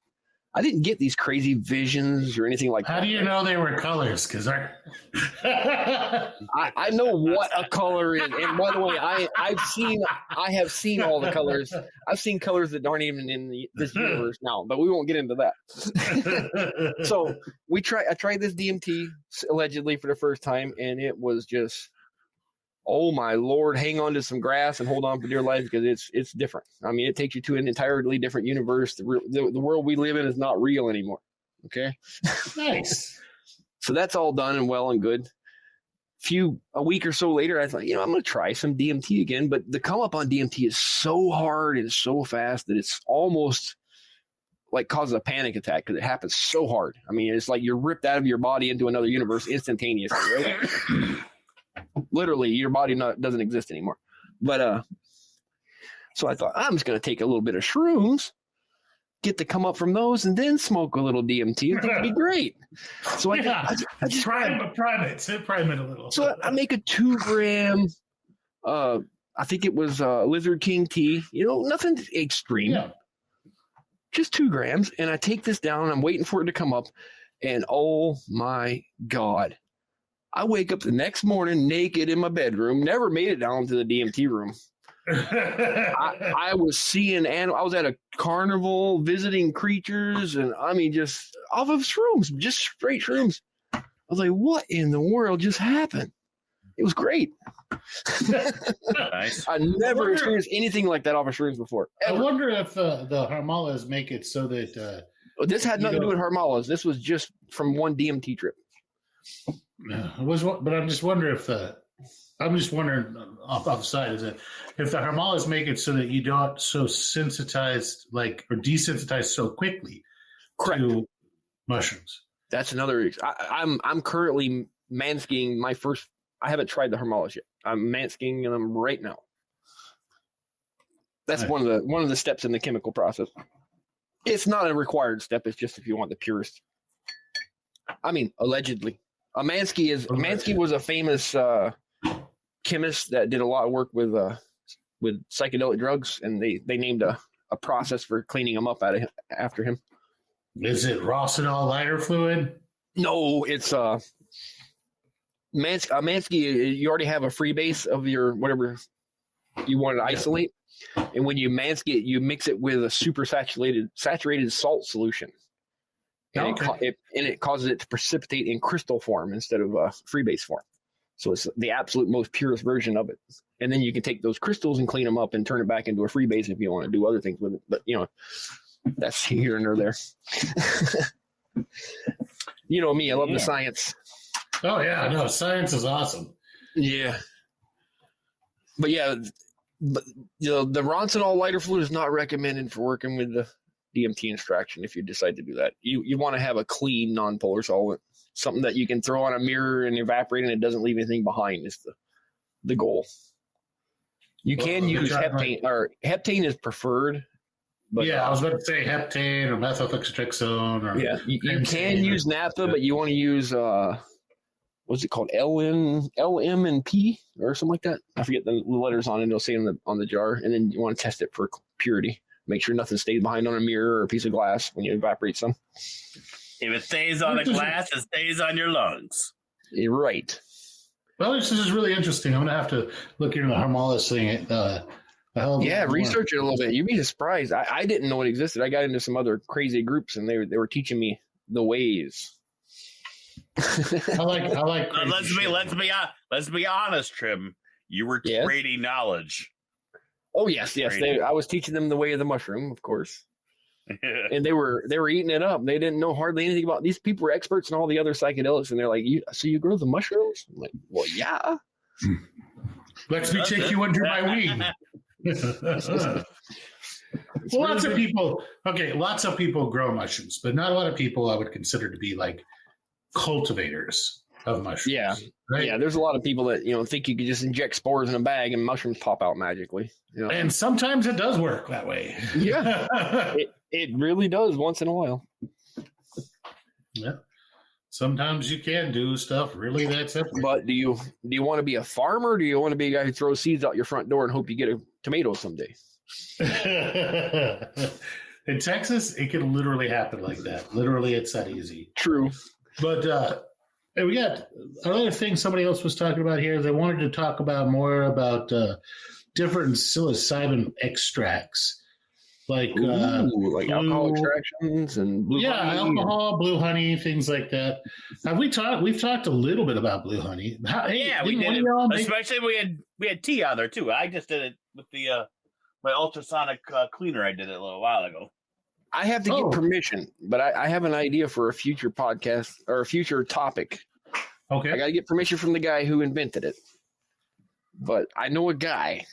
I didn't get these crazy visions or anything like that. How do you know they were colors? Because I know what a color is. And by the way, I have seen all the colors. I've seen colors that aren't even in this universe now, but we won't get into that. So I tried this DMT allegedly for the first time, and it was just, oh my Lord, hang on to some grass and hold on for dear life because it's different. I mean, it takes you to an entirely different universe. The world we live in is not real anymore. Okay. Nice. So that's all done and well and good. A week or so later, I thought, I'm going to try some DMT again. But the come up on DMT is so hard and so fast that it's almost like causes a panic attack because it happens so hard. I mean, it's like you're ripped out of your body into another universe instantaneously, right? Literally, your body doesn't exist anymore. But so I thought, I'm just going to take a little bit of shrooms, get to come up from those, and then smoke a little DMT. And it'll be great. So I just prime it a little. So I make a 2 gram. I think it was Lizard King tea. Nothing extreme. Yeah. Just 2 grams, and I take this down. I'm waiting for it to come up, and oh my God. I wake up the next morning naked in my bedroom, never made it down to the DMT room. I was seeing animals. I was at a carnival visiting creatures, and I mean, just off of shrooms, just straight shrooms. I was like, what in the world just happened? It was great. Nice. I never experienced anything like that off of shrooms before. Ever. I wonder if the Harmalas make it so that... this had nothing to do with Harmalas. This was just from one DMT trip. But I'm just wondering off the side is that if the Harmalas make it so that you don't so sensitized or desensitized so quickly to mushrooms. That's another. I'm currently manskiing my first. I haven't tried the Harmalas yet. I'm manskiing them right now. That's one of the steps in the chemical process. It's not a required step. It's just if you want the purest. I mean, allegedly. Mansky was a famous chemist that did a lot of work with psychedelic drugs, and they named a process for cleaning them up after him. Is it Rosinol lighter fluid? No, it's Mansky. You already have a freebase of your whatever you want to isolate, and when you Mansky it, you mix it with a super saturated salt solution. And it causes it to precipitate in crystal form instead of freebase form. So it's the absolute most purest version of it. And then you can take those crystals and clean them up and turn it back into a freebase if you want to do other things with it. But, that's here and there. You know me, I love the science. Oh, yeah, no, science is awesome. Yeah. But, the Ronsinol lighter fluid is not recommended for working with the DMT extraction if you decide to do that. You want to have a clean non-polar solvent, something that you can throw on a mirror and evaporate and it doesn't leave anything behind is the goal. You can use heptane, or heptane is preferred. But, I was about to say heptane or methylhexatrexone. You can use naphtha, but you want to use what's it called? LM and P or something like that. I forget the letters on it. It'll say on the jar, and then you want to test it for purity. Make sure nothing stays behind on a mirror or a piece of glass when you evaporate some. If it stays on the glass, it stays on your lungs. You're right. Well, this is really interesting. I'm going to have to look into the Harmaline thing. Research it a little bit. You'd be surprised. I didn't know it existed. I got into some other crazy groups, and they were teaching me the ways. I like. Let's be honest, Trim. You were trading knowledge. Oh yes. I was teaching them the way of the mushroom, of course. And they were eating it up. They didn't know hardly anything about. These people were experts in all the other psychedelics, and they're like, "So you grow the mushrooms?" I'm like, "Well, yeah." Let me take you under my wing. Well, lots of people grow mushrooms, but not a lot of people I would consider to be like cultivators of mushrooms. Yeah. Right? Yeah, there's a lot of people that think you could just inject spores in a bag and mushrooms pop out magically. And sometimes it does work that way. Yeah, it really does once in a while. Yeah, sometimes you can do stuff really that simple. But do you want to be a farmer? Or do you want to be a guy who throws seeds out your front door and hope you get a tomato someday? In Texas, it can literally happen like that. Literally, it's that easy. True. But we got another thing somebody else was talking about here. They wanted to talk about more about different psilocybin extracts, like alcohol extractions and blue honey. Alcohol, blue honey, things like that. We've talked a little bit about blue honey. We did it. Especially we had tea on there too. I just did it with the my ultrasonic cleaner. I did it a little while ago. I have to get permission, but I have an idea for a future podcast or a future topic. Okay. I got to get permission from the guy who invented it. But I know a guy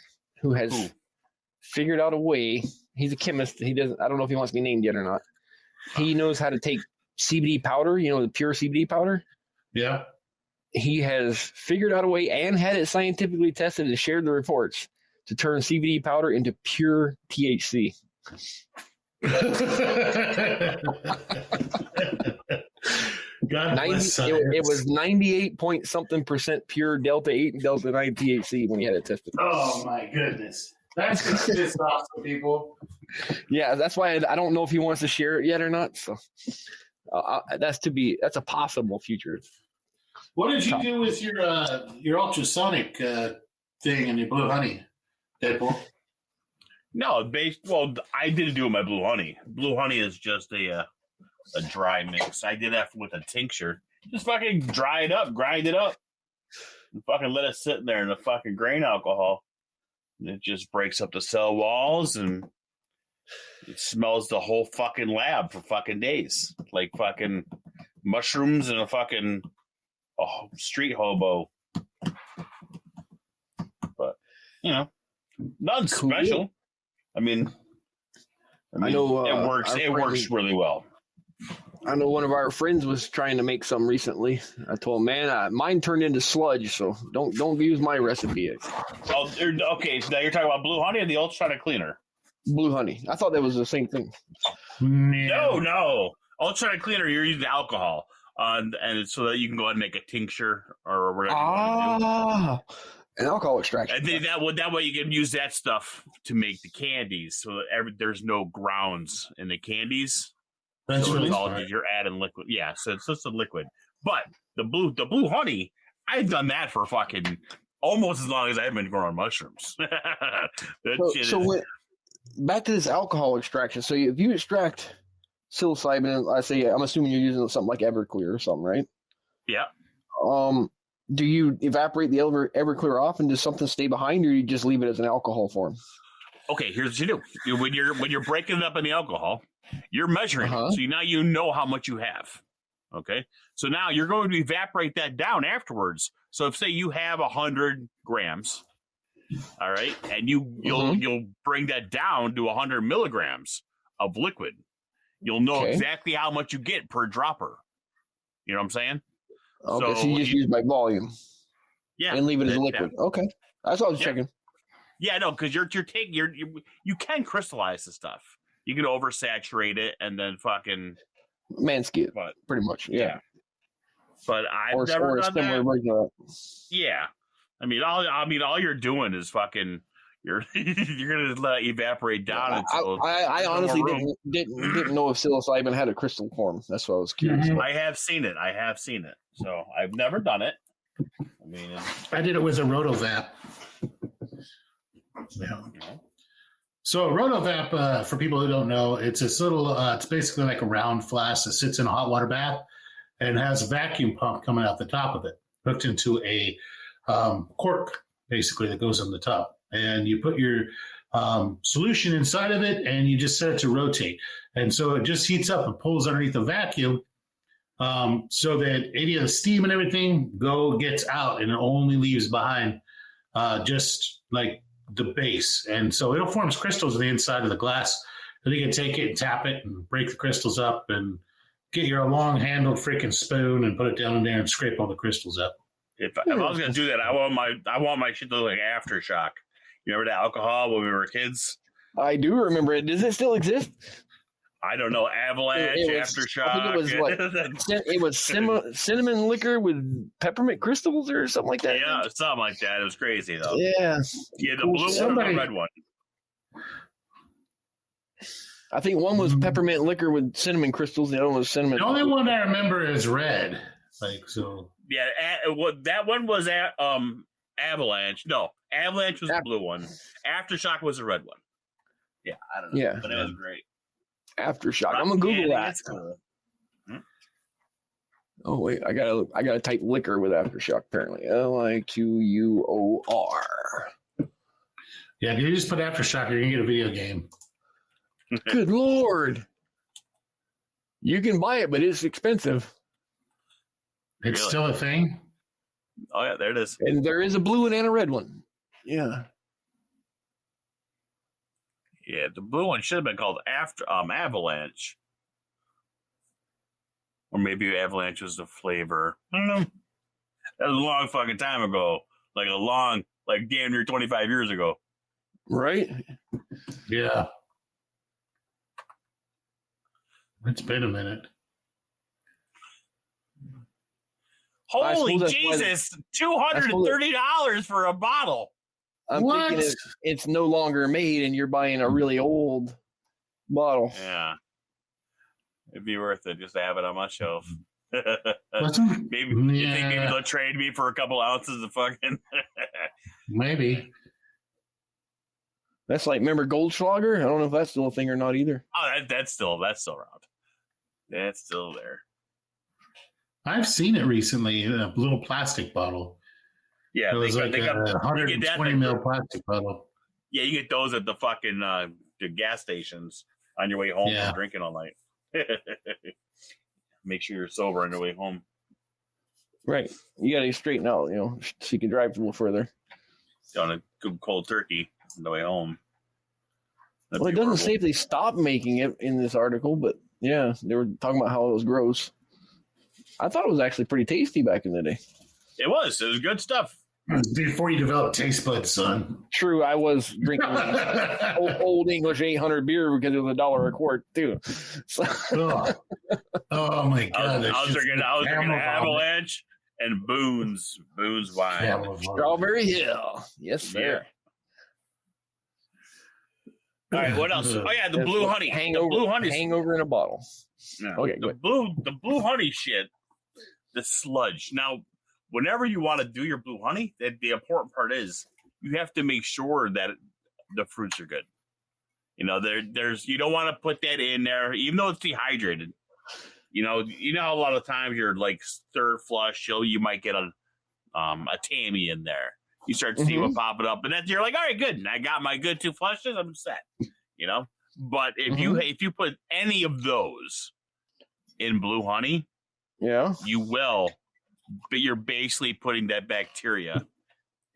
who has figured out a way. He's a chemist. I don't know if he wants to be named yet or not. He knows how to take CBD powder, the pure CBD powder. Yeah. He has figured out a way and had it scientifically tested and shared the reports to turn CBD powder into pure THC. God bless it was 98 point something % pure Delta 8 and Delta 9 THC when you had it tested. Oh my goodness. That's just pissed off some people. Yeah, that's why I don't know if he wants to share it yet or not. So that's a possible future. What did you do with your ultrasonic thing and your blue honey, Deadpool? No, I didn't do it with my blue honey. Blue honey is just a dry mix. I did that with a tincture. Just fucking dry it up, grind it up, and fucking let it sit in there in the fucking grain alcohol. And it just breaks up the cell walls and it smells the whole fucking lab for fucking days. Like fucking mushrooms and a fucking street hobo. But, nothing special. I mean, I know it works. It works really well. I know one of our friends was trying to make some recently. I told him, man, mine turned into sludge, so don't use my recipe. Okay. So now you're talking about blue honey or the ultrasonic cleaner? Blue honey. I thought that was the same thing. No. Ultrasonic cleaner, you're using alcohol, and so that you can go ahead and make a tincture or whatever you want to do. An alcohol extraction. And then that way you can use that stuff to make the candies, so that there's no grounds in the candies. That's really you're adding liquid. Yeah, so it's just a liquid. But the blue honey, I've done that for fucking almost as long as I've been growing mushrooms. Back to this alcohol extraction. So if you extract psilocybin, I'm assuming you're using something like Everclear or something, right? Yeah. Do you evaporate the Everclear off and does something stay behind, or you just leave it as an alcohol form? Okay, here's what you do. When you're breaking it up in the alcohol, you're measuring it. So now you know how much you have. Okay? So now you're going to evaporate that down afterwards. So if say you have 100 grams, all right, and you'll bring that down to 100 milligrams of liquid. You'll know exactly how much you get per dropper. You know what I'm saying? Okay, so you just use by volume. Yeah. And leave it as liquid. Yeah. Okay. That's what I was checking. Yeah, no, because you can crystallize the stuff. You can oversaturate it and then fucking mansky it, pretty much. Yeah. but I've never done that. Version. Yeah, I mean, all you're doing is fucking. You're gonna let it evaporate down. I honestly didn't know if psilocybin had a crystal form. That's what I was curious about. I have seen it. So I've never done it. I mean, I did it with a rotovap. Yeah. So a rotovap, for people who don't know, it's this little. It's basically like a round flask that sits in a hot water bath and has a vacuum pump coming out the top of it, hooked into a cork, basically, that goes on the top. And you put your solution inside of it, and you just set it to rotate. And so it just heats up and pulls underneath the vacuum, so that any of the steam and everything gets out, and it only leaves behind just like the base. And so it forms crystals on the inside of the glass. And you can take it and tap it and break the crystals up and get your long-handled freaking spoon and put it down in there and scrape all the crystals up. If I was gonna do that, I want my shit to look like Aftershock. You remember the alcohol when we were kids? I do remember it. Does it still exist? I don't know. Avalanche, Aftershock. I think it was cinnamon liquor with peppermint crystals or something like that. Yeah, something like that. It was crazy though. Yeah. Yeah, the blue one or the red one. I think one was peppermint liquor with cinnamon crystals. The other one was cinnamon. The only one I remember is red. Like so. Yeah, that one was Avalanche. No, Avalanche was the blue one. Aftershock was the red one. Yeah, I don't know. Yeah, but it was great. Aftershock. I'm gonna Google that. That's cool. Oh wait, I gotta type liquor with Aftershock. Apparently, LIQUOR. Yeah, if you just put Aftershock, you're gonna get a video game. Good Lord! You can buy it, but it's expensive. It's still a thing? Oh, yeah, there it is. And there is a blue one and a red one. Yeah. Yeah, the blue one should have been called Avalanche. Or maybe Avalanche was the flavor. I don't know. That was a long fucking time ago. Like damn near 25 years ago. Right? Yeah. It's been a minute. Holy Jesus! $230 for a bottle. I'm thinking it's no longer made, and you're buying a really old bottle. Yeah, it'd be worth it just to have it on my shelf. Maybe you think maybe they'll trade me for a couple ounces of fucking. Maybe. That's like, remember Goldschlager? I don't know if that's still a thing or not either. Oh, that's still around. That's still there. I've seen it recently in a little plastic bottle. Yeah, it was like a 120 ml plastic bottle. Yeah, you get those at the fucking the gas stations on your way home from drinking all night. Make sure you're sober on your way home. Right. You got to straighten out, so you can drive a little further. On a good cold turkey on the way home. Well, it doesn't say if they stopped making it in this article, but yeah, they were talking about how it was gross. I thought it was actually pretty tasty back in the day. It was good stuff. Before you develop taste buds, son. True, I was drinking old English 800 beer because it was $1 a quart too. So. Oh my God! I was drinking Avalanche and Boone's wine. Strawberry Hill, yes sir. All right, what else? Oh yeah, the blue honey. Hangover, the blue honey. Hangover in a bottle. No, okay, the blue honey shit. The sludge. Now, whenever you want to do your blue honey, the important part is you have to make sure that the fruits are good. There's you don't want to put that in there, even though it's dehydrated. You know a lot of times you're like stir flush, you might get a Tammy in there. You start seeing what popping up, and then you're like, all right, good. I got my good 2 flushes. I'm set. But if you put any of those in blue honey, you will, but you're basically putting that bacteria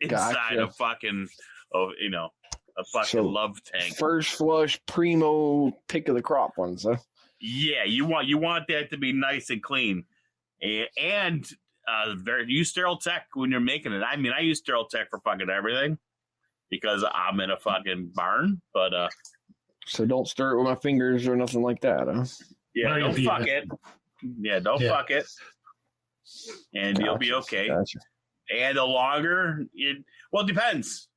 inside a fucking, a fucking love tank. First flush, primo, pick of the crop ones, huh? Yeah, you want that to be nice and clean, and use Sterile Tech when you're making it. I mean, I use Sterile Tech for fucking everything because I'm in a fucking barn, but so don't stir it with my fingers or nothing like that, huh? Yeah, don't fuck it. Yeah, don't fuck it. and you'll be okay. Gotcha. And the longer, it depends.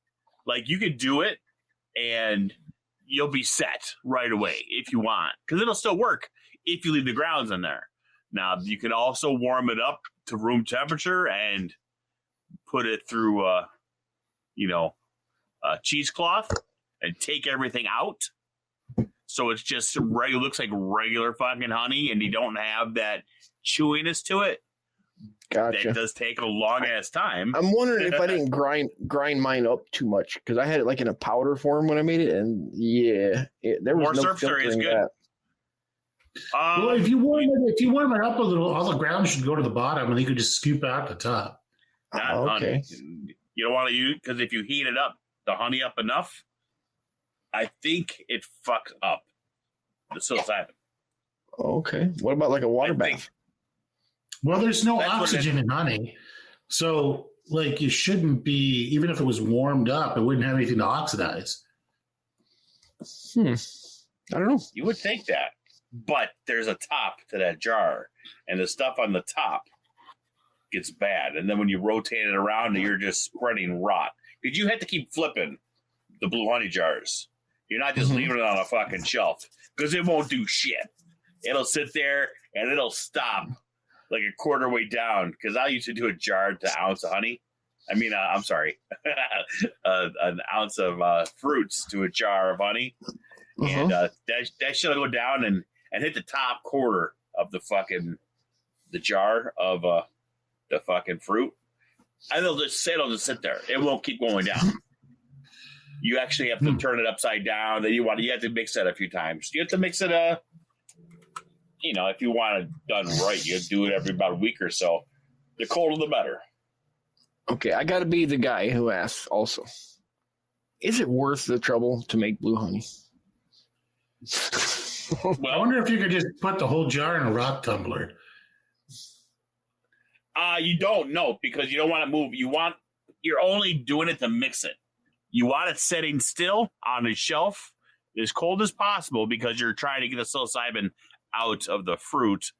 Like you could do it, and you'll be set right away if you want, because it'll still work if you leave the grounds in there. Now you can also warm it up to room temperature and put it through, a cheesecloth and take everything out. So it's just looks like regular fucking honey, and you don't have that chewiness to it. Gotcha. That does take a long ass time. I'm wondering if I didn't grind mine up too much, because I had it like in a powder form when I made it, and there was More no surface area is filtering good. that. Well, if you warm it up a little, all the ground should go to the bottom, and you could just scoop out the top. Not Okay. honey. You don't want to use, because if you heat it up, the honey up enough, I think it fucks up the psilocybin. Okay. What about like a water bath? Well, there's no That's what oxygen in honey, so like you shouldn't be. Even if it was warmed up, it wouldn't have anything to oxidize. I don't know. You would think that, but there's a top to that jar, and the stuff on the top gets bad. And then when you rotate it around, you're just spreading rot. Because you have to keep flipping the blue honey jars. You're not just leaving it on a fucking shelf, because it won't do shit. It'll sit there and it'll stop like a quarter way down. Because I used to do a jar to ounce of honey. I mean, I'm sorry, an ounce of fruits to a jar of honey. And that shit'll go down and hit the top quarter of the jar of the fucking fruit, and it'll just sit there. It won't keep going down. You actually have to turn it upside down. Then you have to mix it a few times. You have to mix it if you want it done right, you do it every about a week or so. The colder the better. Okay, I got to be the guy who asks also. Is it worth the trouble to make blue honey? I wonder if you could just put the whole jar in a rock tumbler. You don't know, because you don't want to move. You're only doing it to mix it. You want it sitting still on a shelf as cold as possible, because you're trying to get the psilocybin out of the fruit.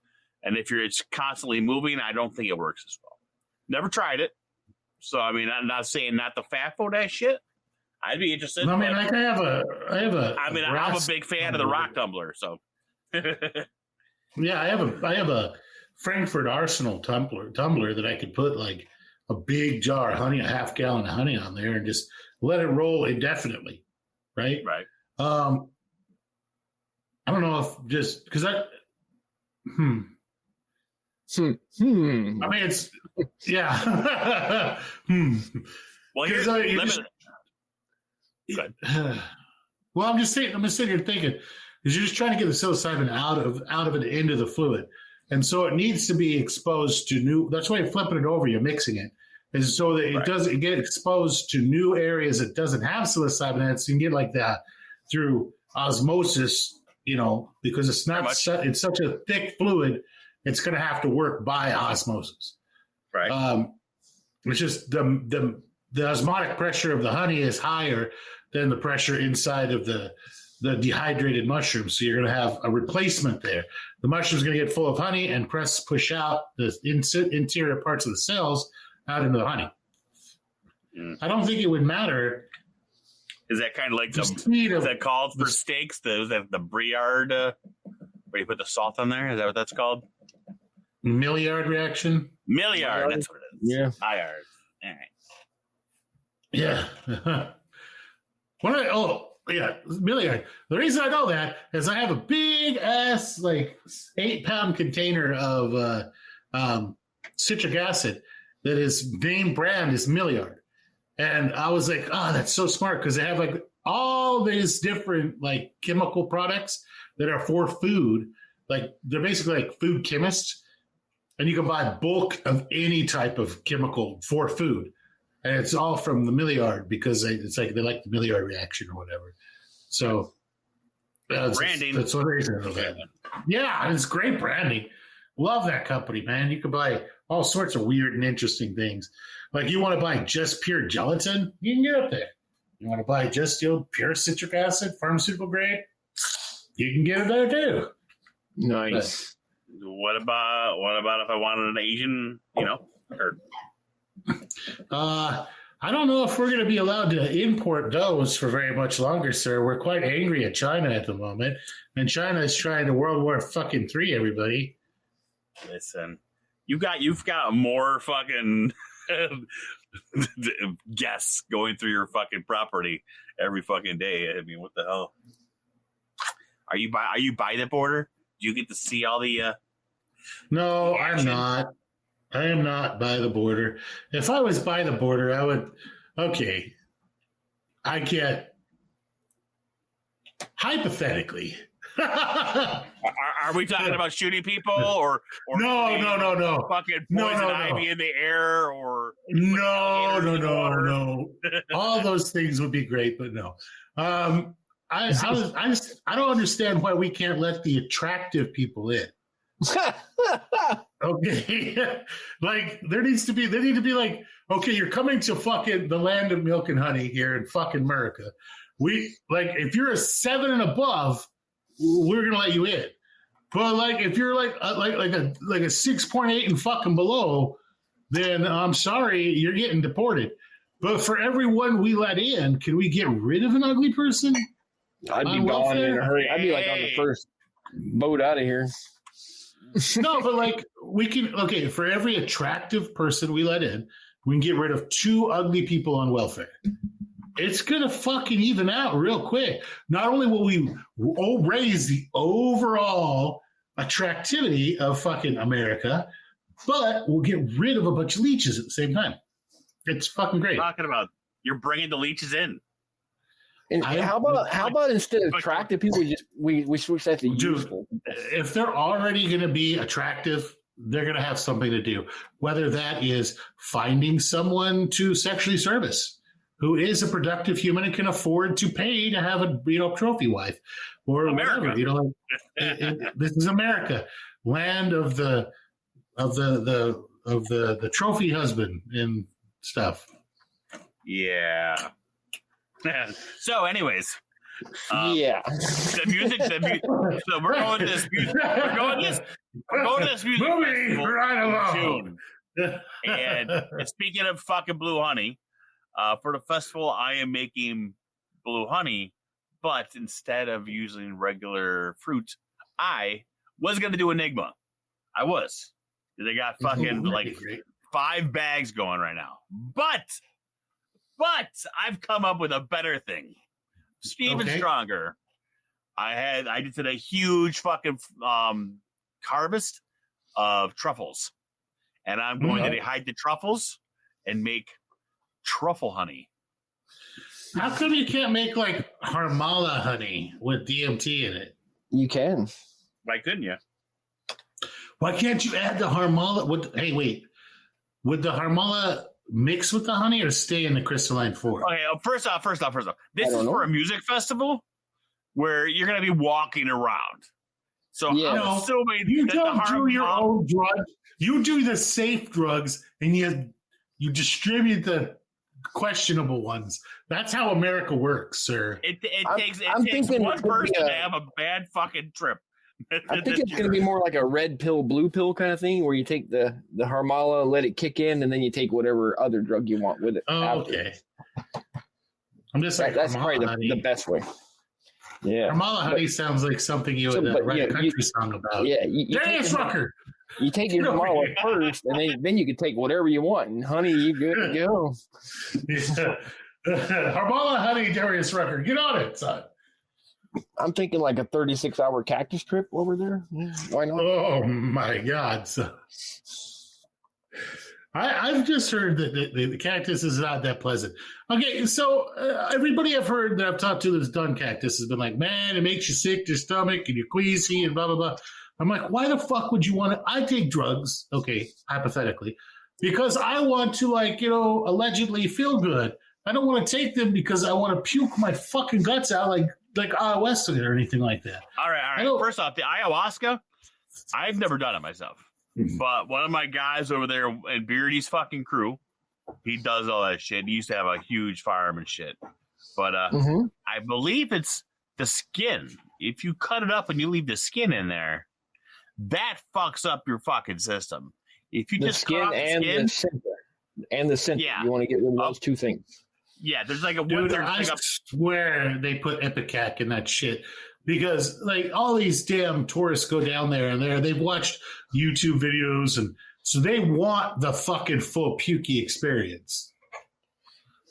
And if it's constantly moving, I don't think it works as well. Never tried it. So, I mean, I'm not saying not the FAFO that shit. I'd be interested. I mean, like I have a. I'm a big fan of the rock tumbler, so. Yeah, I have a Frankfurt Arsenal tumbler that I could put like a big jar of honey, a half gallon of honey on there, and just let it roll indefinitely, right? Right. I don't know if just because I. I mean, it's yeah. Well, here's well, I'm just sitting here thinking, is you're just trying to get the psilocybin out of it into the fluid, and so it needs to be exposed to new. That's why you're flipping it over, you're mixing it, is so that it doesn't get exposed to new areas that doesn't have psilocybin in it. So you can get like that through osmosis, because it's not it's such a thick fluid, it's going to have to work by osmosis. Right. It's just the osmotic pressure of the honey is higher than the pressure inside of the dehydrated mushroom. So you're going to have a replacement there. The mushroom's going to get full of honey and push out the interior parts of the cells out into the honey. I don't think it would matter. Is that kind of like is that called for steaks? The Briard, where you put the salt on there? Is that what that's called? Maillard reaction? Maillard, that's what it is. Yeah. Maillard. All right. Yeah. Maillard. The reason I know that is I have a big ass, like 8-pound container of citric acid that is name brand is Maillard. And I was like, that's so smart, because they have like all these different like chemical products that are for food. Like they're basically like food chemists, and you can buy bulk of any type of chemical for food. And it's all from the Maillard, because it's like they like the Maillard reaction or whatever. So branding. That's what they say. Yeah, it's great branding. Love that company, man. You can buy all sorts of weird and interesting things. Like you want to buy just pure gelatin, you can get up there. You want to buy just pure citric acid, pharmaceutical grade, you can get it there too. Nice. What about if I wanted an Asian, or I don't know if we're going to be allowed to import those for very much longer, sir. We're quite angry at China at the moment, and China is trying to World War fucking III, everybody. Listen, you've got more fucking guests going through your fucking property every fucking day. I mean, what the hell? Are you by the border? Do you get to see all the? No, I'm not. I am not by the border. If I was by the border, I would. Okay, I get hypothetically. Are we talking about shooting people or no. Fucking poison ivy in the air or no. All those things would be great, but no. I don't understand why we can't let the attractive people in. Okay, like they need to be like, okay, you're coming to fucking the land of milk and honey here in fucking America. We like if you're a 7 and above, we're gonna let you in. But like if you're like a 6.8 and fucking below, then I'm sorry, you're getting deported. But for everyone we let in, can we get rid of an ugly person? I'd be gone in a hurry. I'd be like on the first boat out of here. No, but like we can. Okay, for every attractive person we let in, we can get rid of 2 ugly people on welfare. It's gonna fucking even out real quick. Not only will we raise the overall attractivity of fucking America, but we'll get rid of a bunch of leeches at the same time. It's fucking great. Talking about you're bringing the leeches in. And how about instead of attractive people, we switch that to useful? If they're already going to be attractive, they're going to have something to do. Whether that is finding someone to sexually service who is a productive human and can afford to pay to have a trophy wife, or America. Whatever. This is America, land of the trophy husband and stuff. Yeah. So, anyways, the music. So we're going to this music. We're going to this music festival right along. June. And speaking of fucking blue honey, for the festival, I am making blue honey, but instead of using regular fruit, I was going to do Enigma. I was. They got fucking 5 bags going right now, but I've come up with a better thing. Even stronger. I did today huge fucking harvest of truffles. And I'm going to hide the truffles and make truffle honey. How come you can't make like Harmala honey with DMT in it? You can. Why couldn't you? Why can't you add the Harmala? Would the Harmala mix with the honey or stay in the crystalline form? Okay, first off, this is for a music festival where you're going to be walking around. So I'm assuming you don't do your own drugs. You do the safe drugs and you distribute the questionable ones. That's how America works, sir. It takes one person to have a bad fucking trip. I think it's going to be more like a red pill, blue pill kind of thing, where you take the Harmala, let it kick in, and then you take whatever other drug you want with it. Oh, okay. I'm just like that's probably the best way. Yeah, Harmala honey sounds like something you would write a country song about. Yeah, Darius Rucker. You take your Harmala first, and then you can take whatever you want, and honey, you good to go. Yeah. Harmala honey, Darius Rucker, get on it, son. I'm thinking like a 36-hour cactus trip over there. Why not? Oh my God! So, I've just heard that the cactus is not that pleasant. Okay, so everybody I've heard that I've talked to that's done cactus has been like, man, it makes you sick to your stomach and you're queasy and blah blah blah. I'm like, why the fuck would you want to? I take drugs, okay, hypothetically, because I want to allegedly feel good. I don't want to take them because I want to puke my fucking guts out like ayahuasca or anything like that. All right. First off, the ayahuasca, I've never done it myself. Mm-hmm. But one of my guys over there in Beardy's fucking crew, he does all that shit. He used to have a huge farm and shit. But I believe it's the skin. If you cut it up and you leave the skin in there, that fucks up your fucking system. If you the just skin and the center, yeah. You want to get rid of those two things. Yeah, there's like a Dude, there's I like a, swear they put Ipecac in that shit because like all these damn tourists go down there and they've watched YouTube videos and so they want the fucking full pukey experience.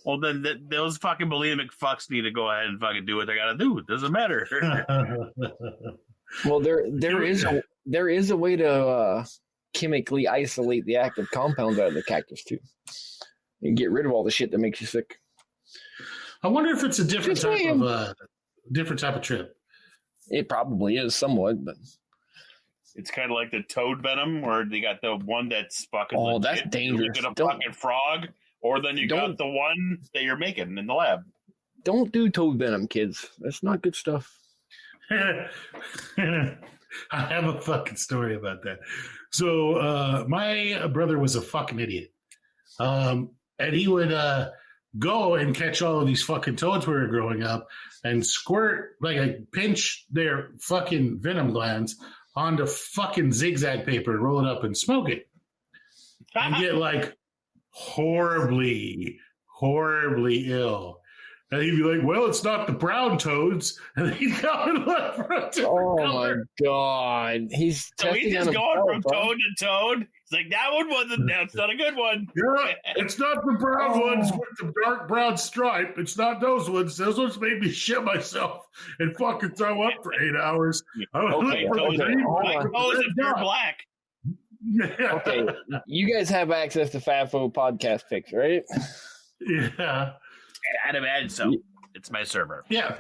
well then those fucking bulimic fucks need to go ahead and fucking do what they gotta do. It doesn't matter. Well, there is a way to chemically isolate the active compounds out of the cactus too, and get rid of all the shit that makes you sick. I wonder if it's a different type of trip. It probably is somewhat, but It's kind of like the toad venom, where you got the one that's fucking. Oh, legit. that's dangerous. You get a fucking frog, or then you got the one that you're making in the lab. Don't do toad venom, kids. That's not good stuff. I have a fucking story about that. So my brother was a fucking idiot. And he would go and catch all of these fucking toads when we were growing up and squirt, pinch their fucking venom glands onto fucking zigzag paper and roll it up and smoke it. And get horribly, horribly ill. And he'd be like, well, it's not the brown toads. And he'd go and look for a different color. My God. He's so he's just going from toad to toad. It's like, that one wasn't, that's not a good one. Yeah, it's not the brown ones with the dark brown stripe. It's not those ones. Those ones made me shit myself and fucking throw up for 8 hours. Okay, toes if they're black. Yeah. Okay, you guys have access to FAFO podcast picks, right? Yeah. I'd imagine so. It's my server. Yeah.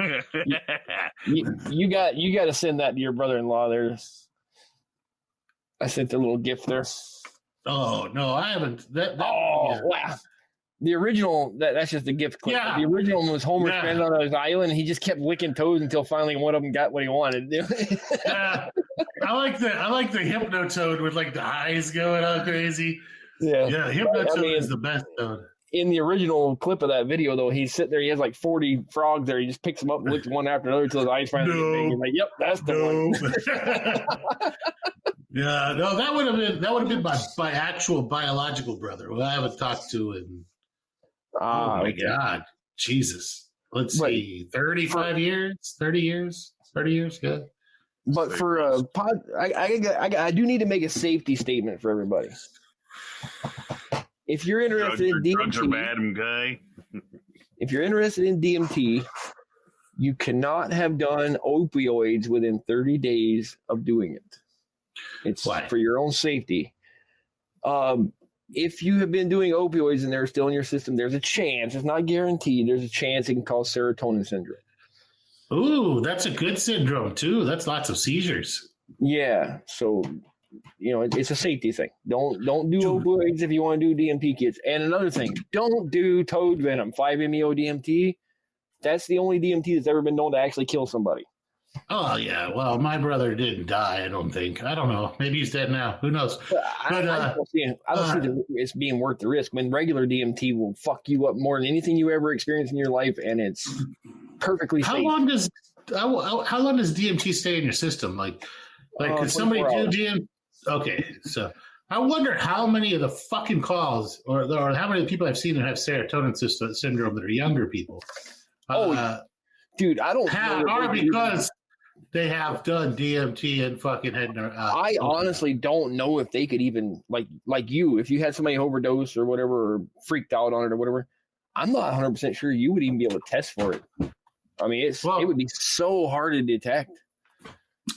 You got to send that to your brother-in-law. I sent a little gift there. Oh no, I haven't. Wow! The original that's just a gift clip. Yeah. The original was Homer stranded on his island. And he just kept licking toads until finally one of them got what he wanted. Yeah. I like the Hypnotoad with the eyes going all crazy. Yeah, Hypnotoad is the best toad. In the original clip of that video, though, he's sitting there. He has 40 frogs there. He just picks them up and licks one after another until his eyes finally get big. He's like, "Yep, that's the one." Yeah, no, that would have been my actual biological brother, who I haven't talked to in. Oh my God, Jesus! Let's see, 35 years, 30 years, yeah. But for a pod, I do need to make a safety statement for everybody. If you're interested in DMT, drugs are bad, okay? If you're interested in DMT, you cannot have done opioids within 30 days of doing it. It's for your own safety. If you have been doing opioids and they're still in your system, there's a chance. It's not guaranteed. There's a chance it can cause serotonin syndrome. Ooh, that's a good syndrome too. That's lots of seizures. Yeah, so it's a safety thing. Don't do opioids if you want to do DMT, kids. And another thing, don't do toad venom, 5-MeO DMT. That's the only DMT that's ever been known to actually kill somebody. Oh yeah, well, my brother didn't die. I don't think. I don't know. Maybe he's dead now. Who knows? I don't see it's being worth the risk. When regular DMT will fuck you up more than anything you ever experienced in your life, and it's perfectly safe. How long does DMT stay in your system? Could somebody do DMT? Okay, so I wonder how many of the fucking calls or how many people I've seen that have serotonin syndrome that are younger people. Dude, I don't know. Are because they have done DMT and fucking had no. I honestly don't know if they could even like you, if you had somebody overdose or whatever, or freaked out on it or whatever. I'm not 100% sure you would even be able to test for it. I mean, it would be so hard to detect.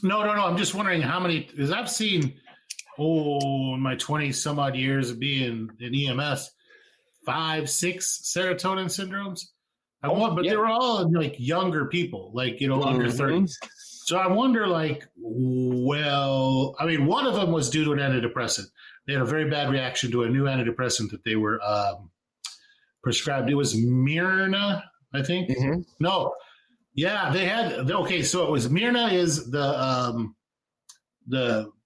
No. I'm just wondering how many, because I've seen, in my 20 some odd years of being in EMS, 5, 6 serotonin syndromes. They were all younger people, under 30. So I wonder, one of them was due to an antidepressant. They had a very bad reaction to a new antidepressant that they were prescribed. It was Myrna, I think. Mm-hmm. No. Yeah, they had. Okay, so it was Myrna is the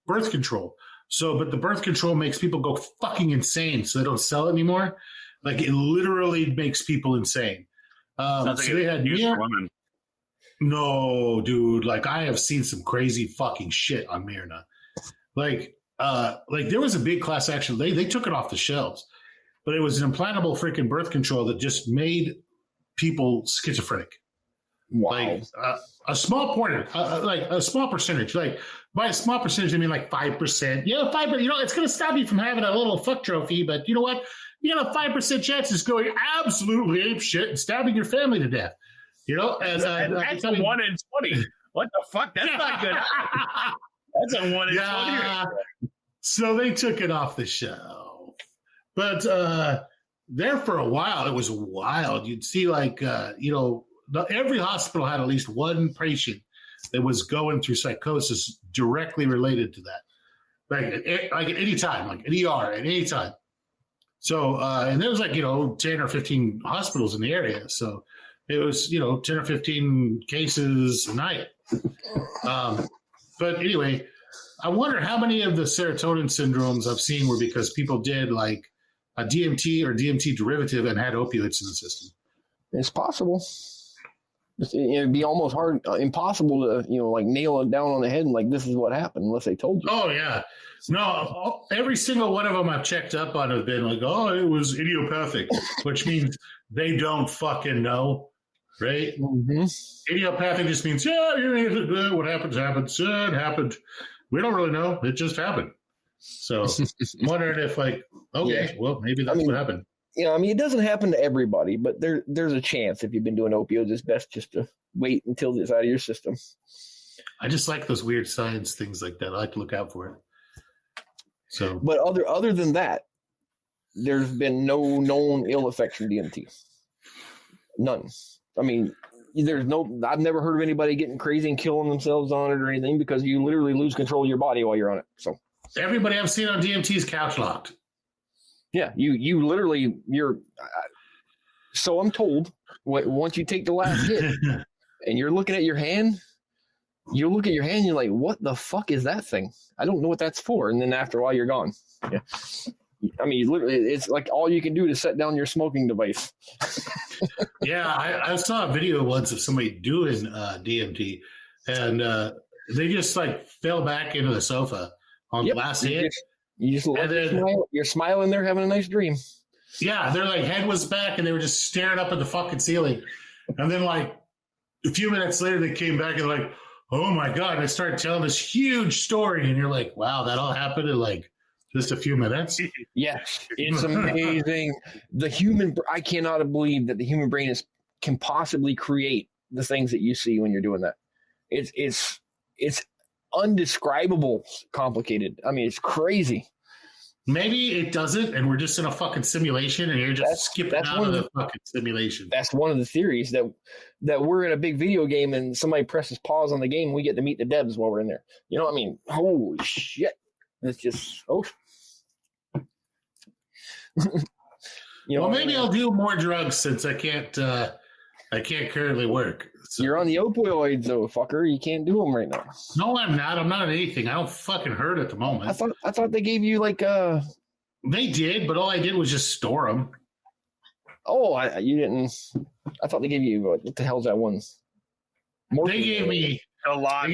birth control. But the birth control makes people go fucking insane, so they don't sell it anymore. It literally makes people insane. So they had women. No, dude. I have seen some crazy fucking shit on Myrna. like there was a big class action. They took it off the shelves, but it was an implantable freaking birth control that just made people schizophrenic. Wow. Like a small a small percentage. Like by a small percentage, I mean like 5%. Yeah, 5%. You know, it's going to stop you from having a little fuck trophy, but you know what? You got a 5% chance of going absolutely ape shit and stabbing your family to death. You know, and that's a 1 in 20. What the fuck? That's not good. That's a 1 in 20. So they took it off the shelf. But there for a while, it was wild. You'd see every hospital had at least one patient that was going through psychosis directly related to that. Like at any time, like an ER at any time. So, and there was 10 or 15 hospitals in the area. So it was, 10 or 15 cases a night. But anyway, I wonder how many of the serotonin syndromes I've seen were because people did like a DMT or DMT derivative and had opioids in the system. It's possible. It'd be almost impossible to, nail it down on the head and like, this is what happened unless they told you. Oh, yeah. No, every single one of them I've checked up on have been like, oh, it was idiopathic, which means they don't fucking know, right? Mm-hmm. Idiopathic just means, what happens. It happened. We don't really know. It just happened. So I'm wondering if well, maybe that's what happened. It doesn't happen to everybody, but there's a chance if you've been doing opioids, it's best just to wait until it's out of your system. I just like those weird science things like that. I like to look out for it. So, but other than that, there's been no known ill effects from DMT. None. I mean, I've never heard of anybody getting crazy and killing themselves on it or anything because you literally lose control of your body while you're on it. So everybody I've seen on DMT is couch locked. Yeah, you literally so I'm told once you take the last hit and you're looking at your hand, you're like, what the fuck is that thing? I don't know what that's for. And then after a while, you're gone. Yeah. I mean, literally, it's like all you can do to set down your smoking device. Yeah, I saw a video once of somebody doing DMT, and they just like fell back into the sofa on the last hit. You just smile. You're smiling there, having a nice dream. Yeah, their like head was back, and they were just staring up at the fucking ceiling. And then like a few minutes later, they came back and like, oh my god! And they started telling this huge story, and you're like, wow, that all happened in like just a few minutes. Yes, it's amazing. I cannot believe that the human brain can possibly create the things that you see when you're doing that. It's undescribable complicated. I mean, it's crazy. Maybe it doesn't, and we're just in a fucking simulation, and you're just skipping out of the fucking simulation. That's one of the theories that we're in a big video game, and somebody presses pause on the game, and we get to meet the devs while we're in there. You know what I mean? Holy shit! It's just well, maybe I'll do more drugs since I can't currently work. So. You're on the opioids, though, fucker. You can't do them right now. No, I'm not. I'm not on anything. I don't fucking hurt at the moment. I thought they gave you like They did, but all I did was just store them. Oh, you didn't. I thought they gave you what the hell's that one? They gave me a lot. They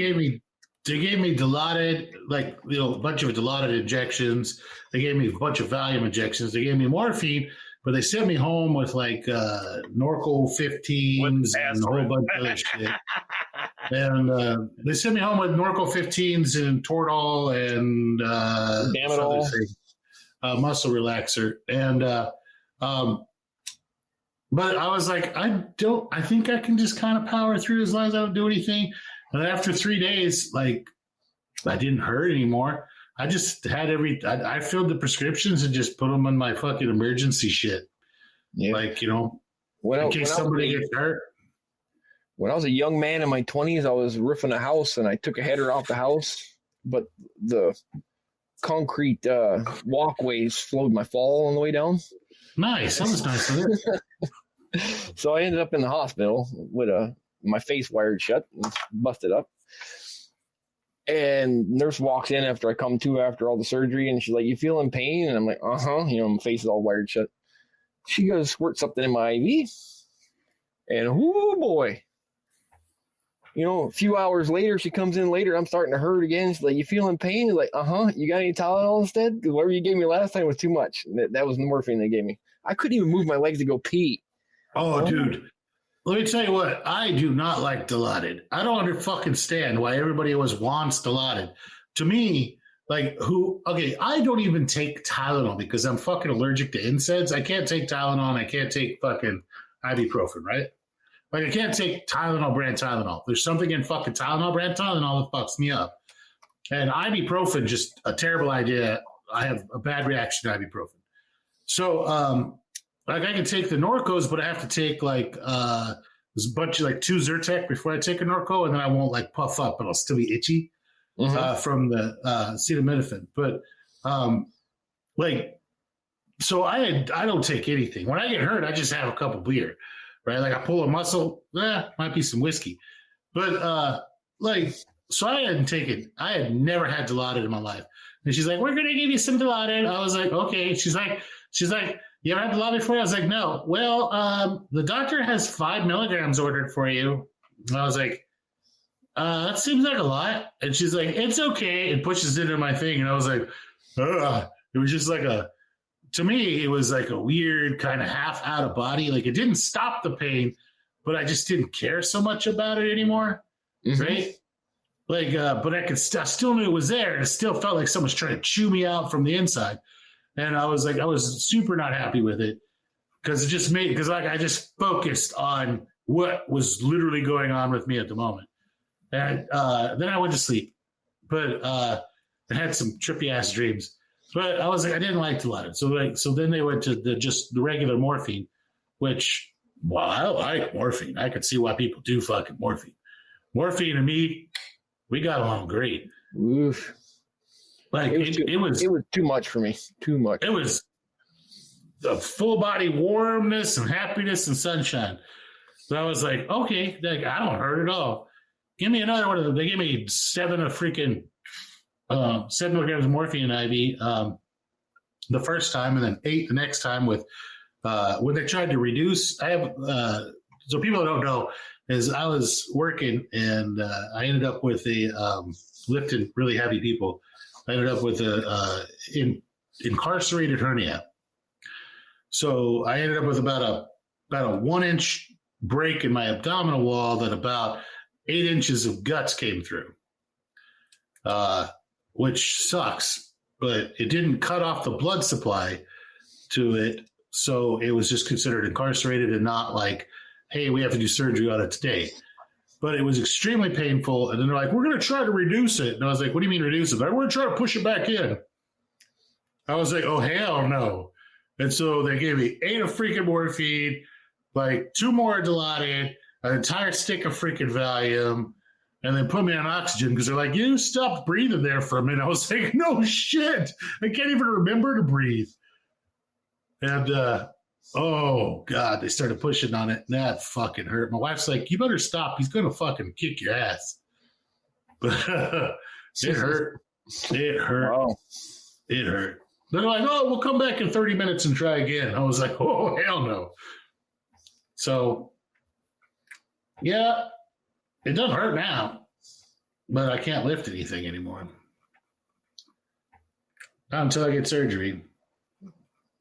gave me Dilaudid, like a bunch of Dilaudid injections. They gave me a bunch of Valium injections. They gave me morphine. But they sent me home with like Norco 15s and a whole bunch of other shit. And they sent me home with Norco 15s and Toradol and muscle relaxer. And but I was like, I think I can just kind of power through as long as I don't do anything. And after 3 days, like I didn't hurt anymore. I just had I filled the prescriptions and just put them on my fucking emergency shit. Yeah. Like, in case somebody gets hurt. When I was a young man in my 20s, I was roofing a house and I took a header off the house, but the concrete walkways slowed my fall on the way down. Nice. That was nice of it. So I ended up in the hospital with my face wired shut and busted up. And nurse walks in after I come to after all the surgery, and she's like, "You feeling pain?" And I'm like, "Uh-huh." My face is all wired shut. She goes, squirt something in my IV, and oh boy, A few hours later, she comes in later. I'm starting to hurt again. She's like, "You feeling pain?" She's like, You got any Tylenol instead? Because whatever you gave me last time was too much. That was the morphine they gave me. I couldn't even move my legs to go pee. Oh, dude. Let me tell you what. I do not like Dilaudid. I don't understand why everybody always wants Dilaudid. To me, I don't even take Tylenol because I'm fucking allergic to NSAIDs. I can't take Tylenol and I can't take fucking ibuprofen, right? I can't take Tylenol brand Tylenol. There's something in fucking Tylenol brand Tylenol that fucks me up. And ibuprofen, just a terrible idea. I have a bad reaction to ibuprofen. So, I can take the Norcos, but I have to take there's a bunch of 2 Zyrtec before I take a Norco, and then I won't puff up, but I'll still be itchy from the acetaminophen. But so I don't take anything. When I get hurt, I just have a couple beer. Right, I pull a muscle, might be some whiskey, but so I hadn't taken. I had never had Dilaudid in my life, and she's like, "We're gonna give you some Dilaudid." I was like, "Okay." She's like, "You ever had Dilaudid before?" I was like, "No." Well, the doctor has 5 milligrams ordered for you. And I was like, "That seems like a lot." And she's like, "It's okay," and pushes it in my thing, and I was like, "Ugh." It was just to me, it was a weird kind of half out of body. It didn't stop the pain, but I just didn't care so much about it anymore. Right? But I still knew it was there. And it still felt like someone's trying to chew me out from the inside. And I was super not happy with it because it just because I just focused on what was literally going on with me at the moment. And then I went to sleep, but I had some trippy ass dreams. But I was I didn't like Dilaudid. So then they went to the regular morphine, which, I like morphine. I could see why people do fucking morphine. Morphine and me, we got along great. Oof. It was too much for me. Too much. It was the full body warmness and happiness and sunshine. So I was like, okay, I don't hurt at all. Give me another one of them. They gave me 7 milligrams of morphine IV the first time, and then 8 the next time with when they tried to reduce. I have so people don't know is I was working and I ended up with lifting really heavy people. I ended up with a incarcerated hernia. So I ended up with about a 1-inch break in my abdominal wall that about 8 inches of guts came through. Which sucks, but it didn't cut off the blood supply to it. So it was just considered incarcerated and not hey, we have to do surgery on it today. But it was extremely painful. And then they're like, we're going to try to reduce it. And I was like, what do you mean reduce it? We're going to try to push it back in. I was like, oh, hell no. And so they gave me 8 of freaking morphine, 2 more Dilaudid, an entire stick of freaking Valium, and then put me on oxygen because they're like, you stopped breathing there for a minute. I was like, no shit. I can't even remember to breathe. And, oh, God, they started pushing on it. And that fucking hurt. My wife's like, you better stop. He's going to fucking kick your ass. But it hurt. It hurt. Wow. It hurt. They're like, oh, we'll come back in 30 minutes and try again. I was like, oh, hell no. So, yeah. It doesn't hurt now, but I can't lift anything anymore. Not until I get surgery.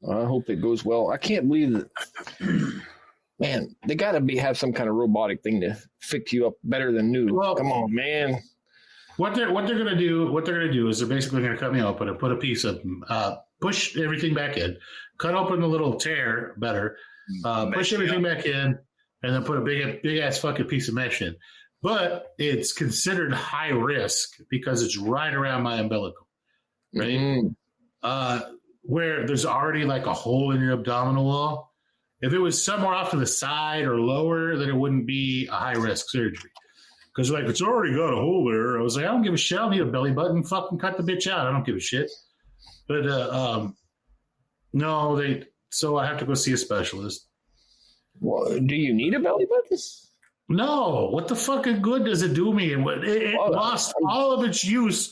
I hope it goes well. I can't believe that. Man, they got to have some kind of robotic thing to fix you up better than new. Well, come on, man. What they're going to do is they're basically going to cut me open and put a piece of push everything back in, cut open the little tear better, push everything back in, and then put a big ass fucking piece of mesh in. But it's considered high risk because it's right around my umbilical, right? Where there's already a hole in your abdominal wall. If it was somewhere off to the side or lower, then it wouldn't be a high risk surgery. Because it's already got a hole there. I was like, I don't give a shit. I don't need a belly button. Fucking cut the bitch out. I don't give a shit. But no, so I have to go see a specialist. Well, do you need a belly button? No, what the fucking good does it do me? It lost all of its use,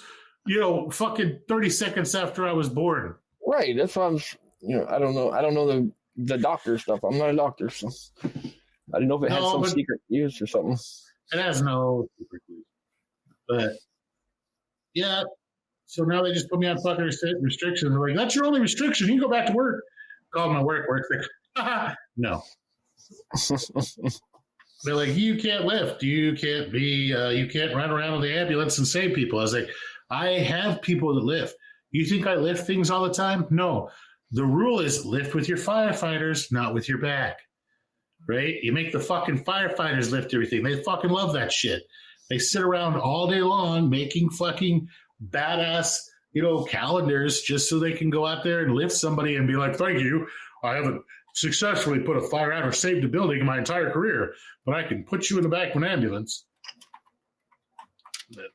fucking 30 seconds after I was born. Right. That's why I don't know. I don't know the doctor stuff. I'm not a doctor, so I didn't know if it had some secret use or something. It has no super clues. But yeah, so now they just put me on fucking restrictions. They're like, that's your only restriction. You can go back to work. Call my work. Work's like, no. They're like, you can't lift. You can't be. You can't run around with the ambulance and save people. I was like, I have people that lift. You think I lift things all the time? No. The rule is lift with your firefighters, not with your back. Right? You make the fucking firefighters lift everything. They fucking love that shit. They sit around all day long making fucking badass, calendars just so they can go out there and lift somebody and be like, thank you. I haven't successfully put a fire out or saved a building in my entire career, but I can put you in the back of an ambulance. But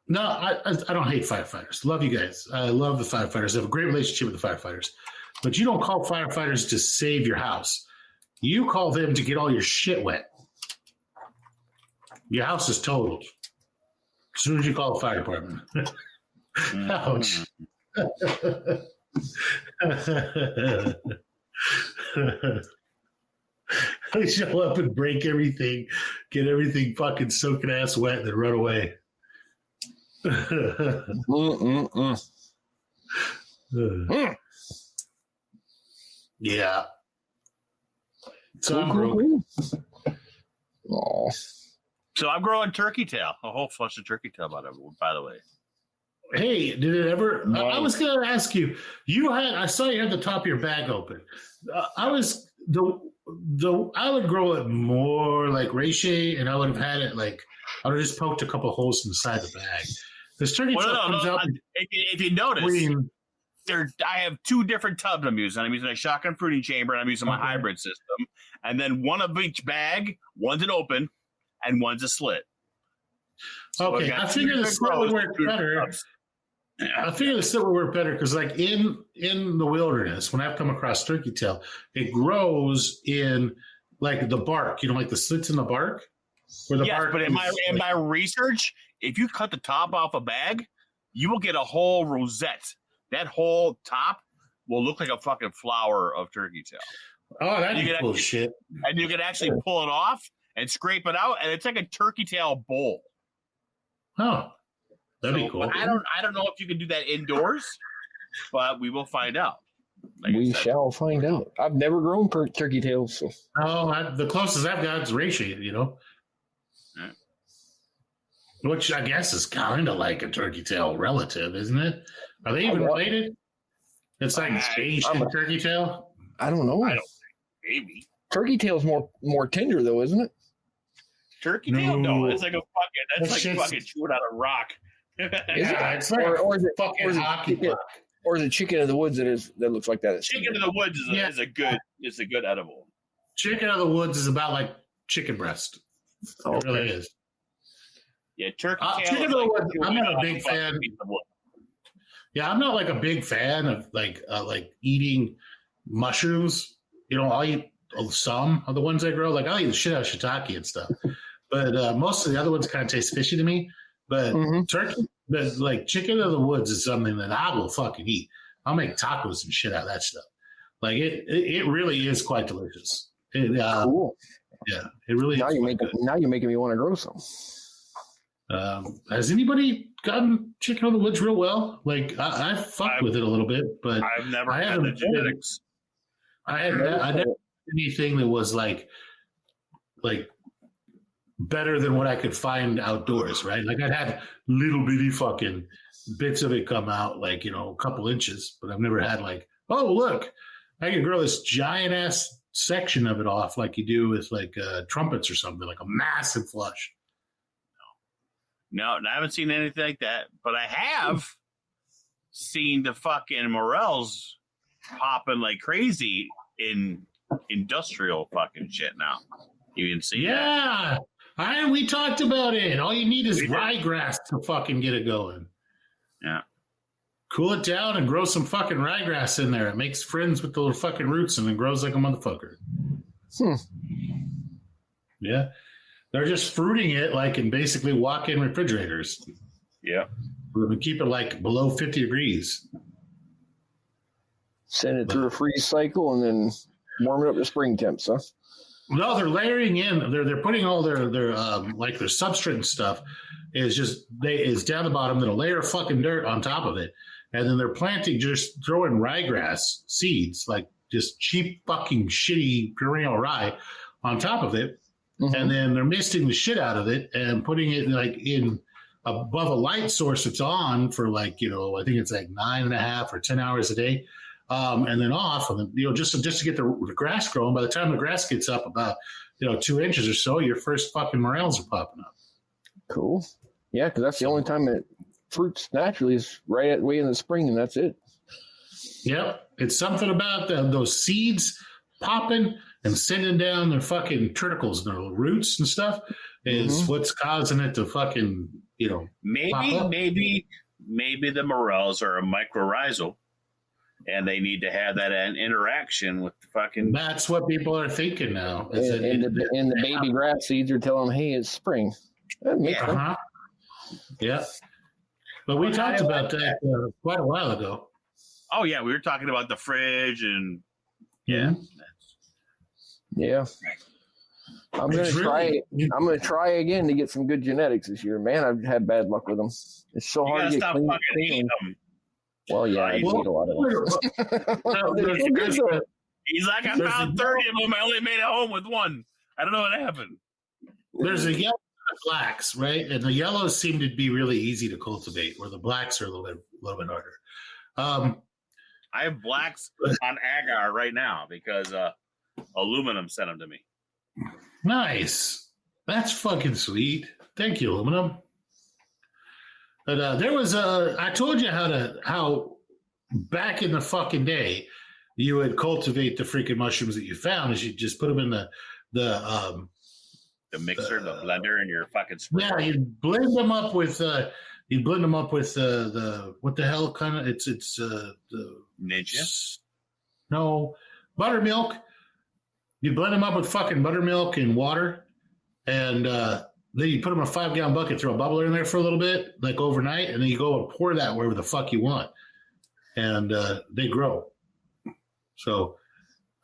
no, I don't hate firefighters. Love you guys. I love the firefighters. I have a great relationship with the firefighters. But you don't call firefighters to save your house. You call them to get all your shit wet. Your house is totaled. As soon as you call the fire department. Ouch. They show up and break everything, get everything fucking soaking ass wet, and then run away. Yeah. So I'm broke. Oh. So I'm growing turkey tail, a whole flush of turkey tail, by the way. Hey, did it ever? No. I was going to ask you. I saw you had the top of your bag open. I would grow it more like reishi, and I would have had it like I would have just poked a couple holes inside the bag. This turkey tail comes out. If you notice, I have two different tubs I'm using. I'm using a shotgun fruiting chamber, and I'm using my hybrid system. And then one of each bag, one's an open, and one's a slit. So okay, I figure the slit would work better. I figure the slit would work better because, like in the wilderness, when I've come across turkey tail, it grows in like the bark. Like the slits in the bark. Where the bark but in my research, if you cut the top off a bag, you will get a whole rosette. That whole top will look like a fucking flower of turkey tail. Oh, that'd be cool shit. And you can actually pull it off and scrape it out, and it's like a turkey tail bowl. Oh, that'd be cool. I don't know if you can do that indoors, but we will find out. We shall find out. I've never grown turkey tails. So. Oh, the closest I've got is reishi, Yeah. Which I guess is kind of like a turkey tail relative, isn't it? Are they even related? It's like Asian turkey tail? I don't know. I don't think. Maybe. Turkey tail's more tender, though, isn't it? Turkey tail? No, it's like fucking chewing out a rock. It's like or is it fucking hockey puck. Or is it chicken of the woods that looks like that? Chicken of the woods is a good edible. Chicken of the woods is about like chicken breast. It really is. Yeah, turkey tail. Chicken of the woods, I'm not a big fan. Yeah, I'm not like a big fan of like eating mushrooms. I'll eat some of the ones I grow. Like I'll eat the shit out of shiitake and stuff. But most of the other ones kind of taste fishy to me. But turkey, but like chicken of the woods is something that I will fucking eat. I'll make tacos and shit out of that stuff. Like it really is quite delicious. Cool. Yeah, it really now is. Now you're making me want to grow some. Has anybody gotten chicken of the woods real well? Like I've fucked with it a little bit, but I've never had the genetics. I never had anything that was like better than what I could find outdoors, right? Like I'd had little bitty fucking bits of it come out, like, a couple inches, but I've never had like, oh, look, I can grow this giant ass section of it off like you do with like trumpets or something, like a massive flush. No, I haven't seen anything like that, but I have seen the fucking morels popping like crazy in industrial fucking shit now. You can see that? We talked about it. All you need is ryegrass to fucking get it going. Yeah. Cool it down and grow some fucking ryegrass in there. It makes friends with the little fucking roots and then grows like a motherfucker. Yeah. They're just fruiting it like in basically walk-in refrigerators. Yeah. We keep it like below 50 degrees. Send it through a freeze cycle and then warm it up to spring temps, huh? No, they're layering in. They're putting all their like their substrate and stuff is down the bottom. Then a layer of fucking dirt on top of it, and then they're planting, just throwing ryegrass seeds, like just cheap fucking shitty perennial rye on top of it, and then they're misting the shit out of it and putting it like in above a light source that's on for like I think it's like 9.5 or 10 hours a day. And then off, and then, just to get the grass growing. By the time the grass gets up about 2 inches or so, your first fucking morels are popping up. Cool. Yeah, because that's the only time it fruits naturally is right at way in the spring, and that's it. Yep, it's something about those seeds popping and sending down their fucking triticles and their roots and stuff is what's causing it to fucking maybe the morels are a mycorrhizal. And they need to have that interaction with the fucking. That's what people are thinking now. And the baby grass seeds are telling them, "Hey, it's spring." Yeah. But we talked about that quite a while ago. Oh yeah, we were talking about the fridge and yeah. I'm gonna try again to get some good genetics this year, man. I've had bad luck with them. It's so hard to get clean. Well, yeah, I eat a lot of them. He's like, I found 30 of them. I only made it home with one. I don't know what happened. There's a yellow and blacks, right? And the yellows seem to be really easy to cultivate, where the blacks are a little bit harder. I have blacks on agar right now because aluminum sent them to me. Nice. That's fucking sweet. Thank you, aluminum. But there was I told you how back in the fucking day you would cultivate the freaking mushrooms that you found is you just put them in the mixer, the blender, and your fucking spray. Yeah, you'd blend them up with the what the hell kind of it's the ninja? No, buttermilk. You blend them up with fucking buttermilk and water, and then you put them in a 5-gallon bucket, throw a bubbler in there for a little bit, like overnight, and then you go and pour that wherever the fuck you want. And they grow. So,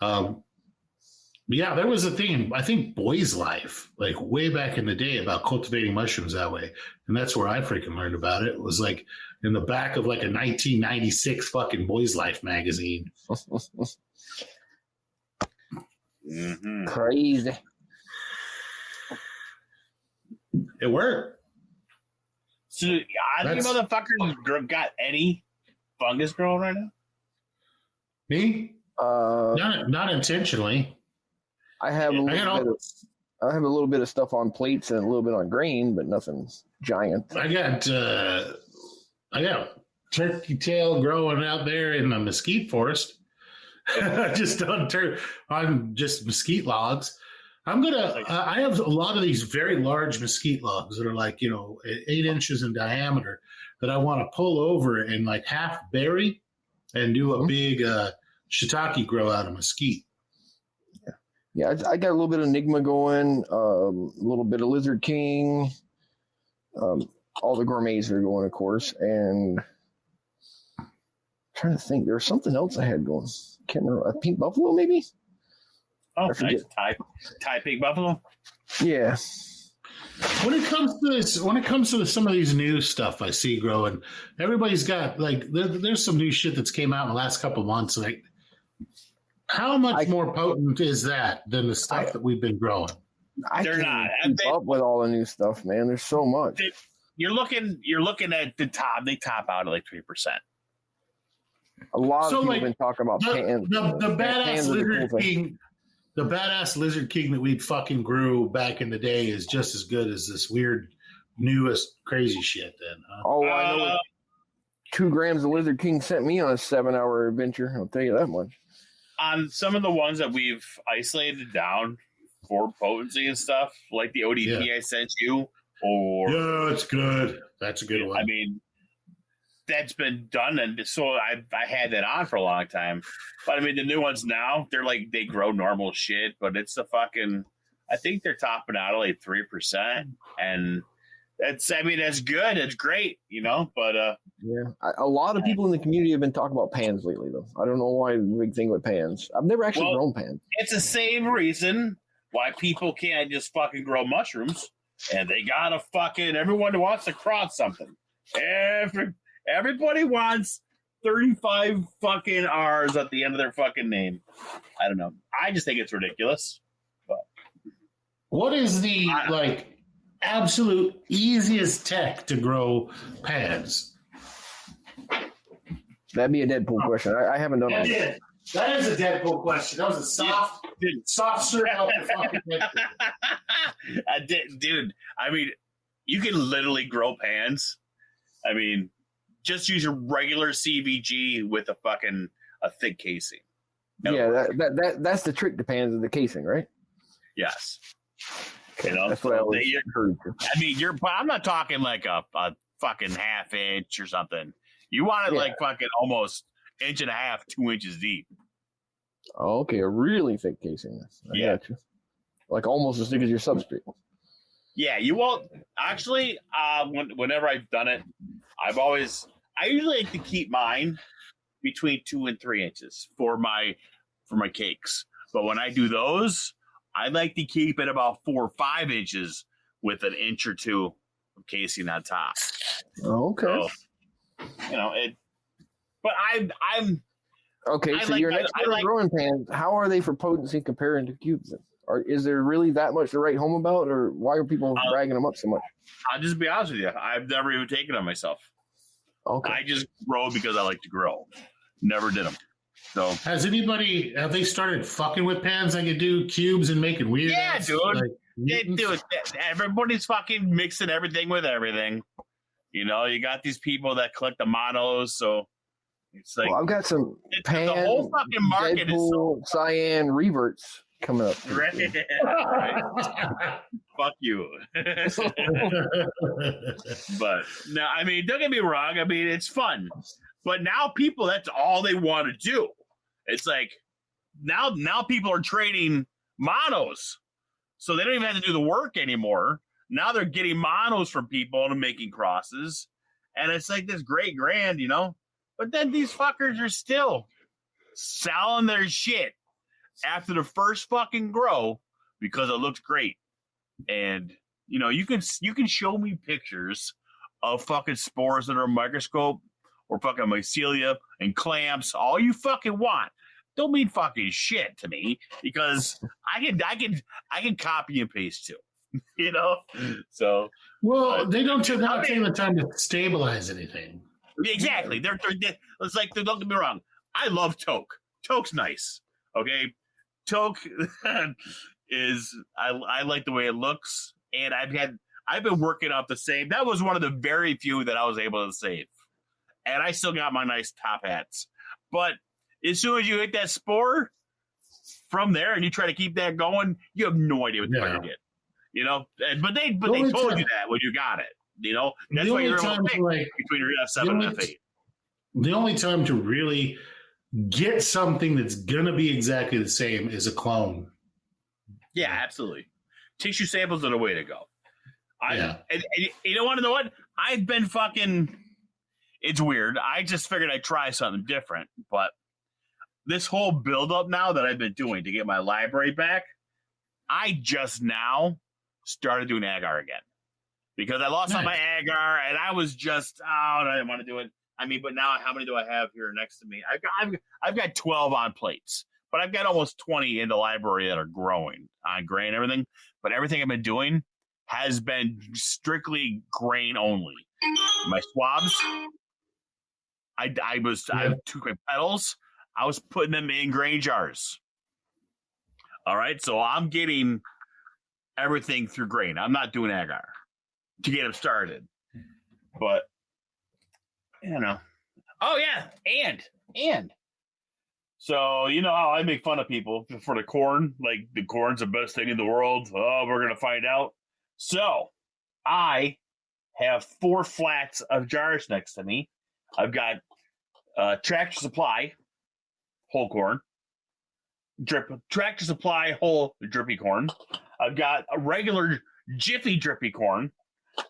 yeah, there was a thing, I think Boy's Life, like way back in the day about cultivating mushrooms that way. And that's where I freaking learned about it. It was like in the back of like a 1996 fucking Boy's Life magazine. Crazy. It worked. So, are you motherfuckers got any fungus growing right now? Me? Not intentionally. I have a little bit of stuff on plates and a little bit on grain, but nothing giant. I got turkey tail growing out there in the mesquite forest. Just on just mesquite logs. I have a lot of these very large mesquite logs that are like, 8 inches in diameter that I want to pull over and like half bury and do a big shiitake grow out of mesquite. Yeah, I got a little bit of Enigma going, a little bit of Lizard King. All the gourmets are going, of course. And I'm trying to think, there was something else I had going. Can't remember. A pink buffalo, maybe? Oh, nice. Thai pink buffalo? Yeah. When it comes to some of these new stuff I see growing, everybody's got like there's some new shit that's came out in the last couple of months. Like, how much more potent is that than the stuff that we've been growing? They're not keep up with all the new stuff, man. There's so much. You're looking at the top. They top out at like 3%. A lot of people have been talking about pans. The badass lizard king. The badass lizard king that we fucking grew back in the day is just as good as this weird, newest crazy shit. Then, huh? Oh, I know. 2 grams of lizard king sent me on a 7-hour adventure. I'll tell you that much. On some of the ones that we've isolated down for potency and stuff, like the ODP I sent you, yeah, it's good. That's a good one. I mean, that's been done, and so I had that on for a long time. But I mean, the new ones now, they're like they grow normal shit, but it's the fucking. I think they're topping out at like 3%, and that's good. It's great, But a lot of people in the community have been talking about pans lately, though. I don't know why the big thing with pans. I've never actually grown pans. It's the same reason why people can't just fucking grow mushrooms, and they gotta fucking everyone wants to cross something. Everybody wants 35 fucking R's at the end of their fucking name. I don't know. I just think it's ridiculous. But what is the absolute easiest tech to grow pads? That'd be a Deadpool question. I haven't done that. That is a Deadpool question. That was a soft shirt out the fucking dude, I mean, you can literally grow pans. I mean, just use your regular CVG with a thick casing. Yeah, that's the trick to pans of the casing, right? Yes. Okay, that's what I always encourage. I mean, I'm not talking like a fucking half inch or something. You want it like fucking almost inch and a half, 2 inches deep. Oh, okay, a really thick casing. I got you. Like almost as thick as your substrate. Yeah, you won't actually. Whenever I've done it, I usually like to keep mine between 2 and 3 inches for my cakes. But when I do those, I like to keep it about 4 or 5 inches with an inch or two of casing on top. Oh, okay. So, it. But I'm okay. So your next growing pans, how are they for potency comparing to cubes? Or is there really that much to write home about, or why are people bragging them up so much? I'll just be honest with you. I've never even taken them myself. Okay. I just grow because I like to grow. Never did them. So have they started fucking with pans like you do cubes and making weird? Yeah, dude. Dude, everybody's fucking mixing everything with everything. You got these people that collect the monos, so it's like I've got some pan, the whole fucking market Deadpool, is cyan reverts coming up. Right. Fuck you. But no, I mean, don't get me wrong. I mean, it's fun. But now people, that's all they want to do. It's like now people are trading monos. So they don't even have to do the work anymore. Now they're getting monos from people and making crosses. And it's like this great grand, But then these fuckers are still selling their shit after the first fucking grow because it looks great. And, you can show me pictures of fucking spores under a microscope or fucking mycelia and clamps, all you fucking want. Don't mean fucking shit to me because I can copy and paste too. So they don't take the time to stabilize anything. Exactly. It's like, don't get me wrong. I love Toke. Toke's nice. Okay. Toke is I like the way it looks, and I've been working up the same. That was one of the very few that I was able to save. And I still got my nice top hats. But as soon as you hit that spore from there and you try to keep that going, you have no idea what the fuck you get. But they told you that when you got it. That's why you're able to pick between your F7 and F8. The only time to really get something that's gonna be exactly the same is a clone. Yeah, absolutely. Tissue samples are the way to go. And you don't want to know what? I've been fucking. It's weird. I just figured I'd try something different, but this whole build-up now that I've been doing to get my library back, I just now started doing agar again because I lost all my agar and I was just I didn't want to do it. I mean, but now how many do I have here next to me? I've got 12 on plates, but I've got almost 20 in the library that are growing on grain and everything. But everything I've been doing has been strictly grain only. My swabs, I took my petals. I was putting them in grain jars. All right, so I'm getting everything through grain. I'm not doing agar to get them started. But oh yeah, and so how I make fun of people for the corn, like the corn's the best thing in the world. Oh, we're gonna find out. So I have 4 flats of jars next to me. I've got Tractor Supply whole corn, Tractor Supply whole drippy corn. I've got a regular Jiffy drippy corn.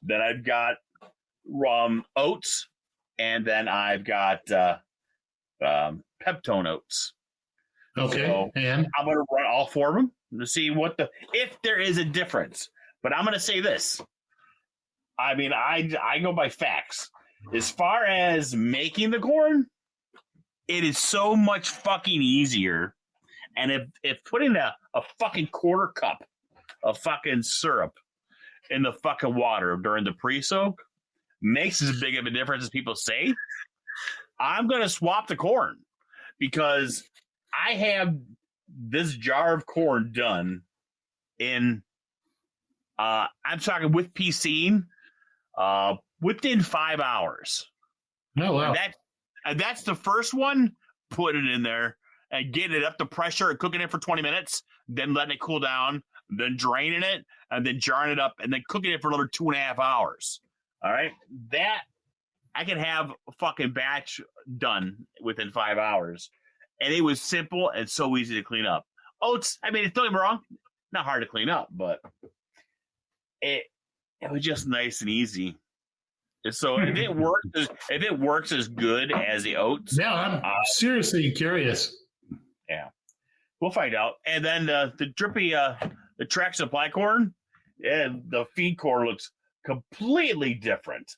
Then I've got oats, and then I've got Peptone oats. Okay, so and I'm going to run all 4 of them to see if there is a difference. But I'm going to say this. I mean, I go by facts. As far as making the corn, it is so much fucking easier. And if putting a fucking quarter cup of fucking syrup in the fucking water during the pre-soak makes as big of a difference as people say, I'm going to swap the corn because I have this jar of corn done in, I'm talking with piecing, within 5 hours. Oh, wow. And that's the first one, putting it in there and getting it up to pressure and cooking it for 20 minutes, then letting it cool down, then draining it, and then jarring it up, and then cooking it for another 2.5 hours. All right? That, I can have a fucking batch done within 5 hours. And it was simple and so easy to clean up. Oats, I mean, don't get me wrong, not hard to clean up, but it was just nice and easy. And so if it works as good as the oats. Yeah, I'm seriously curious. Yeah. We'll find out. And then the drippy the track supply corn, and the feed corn looks completely different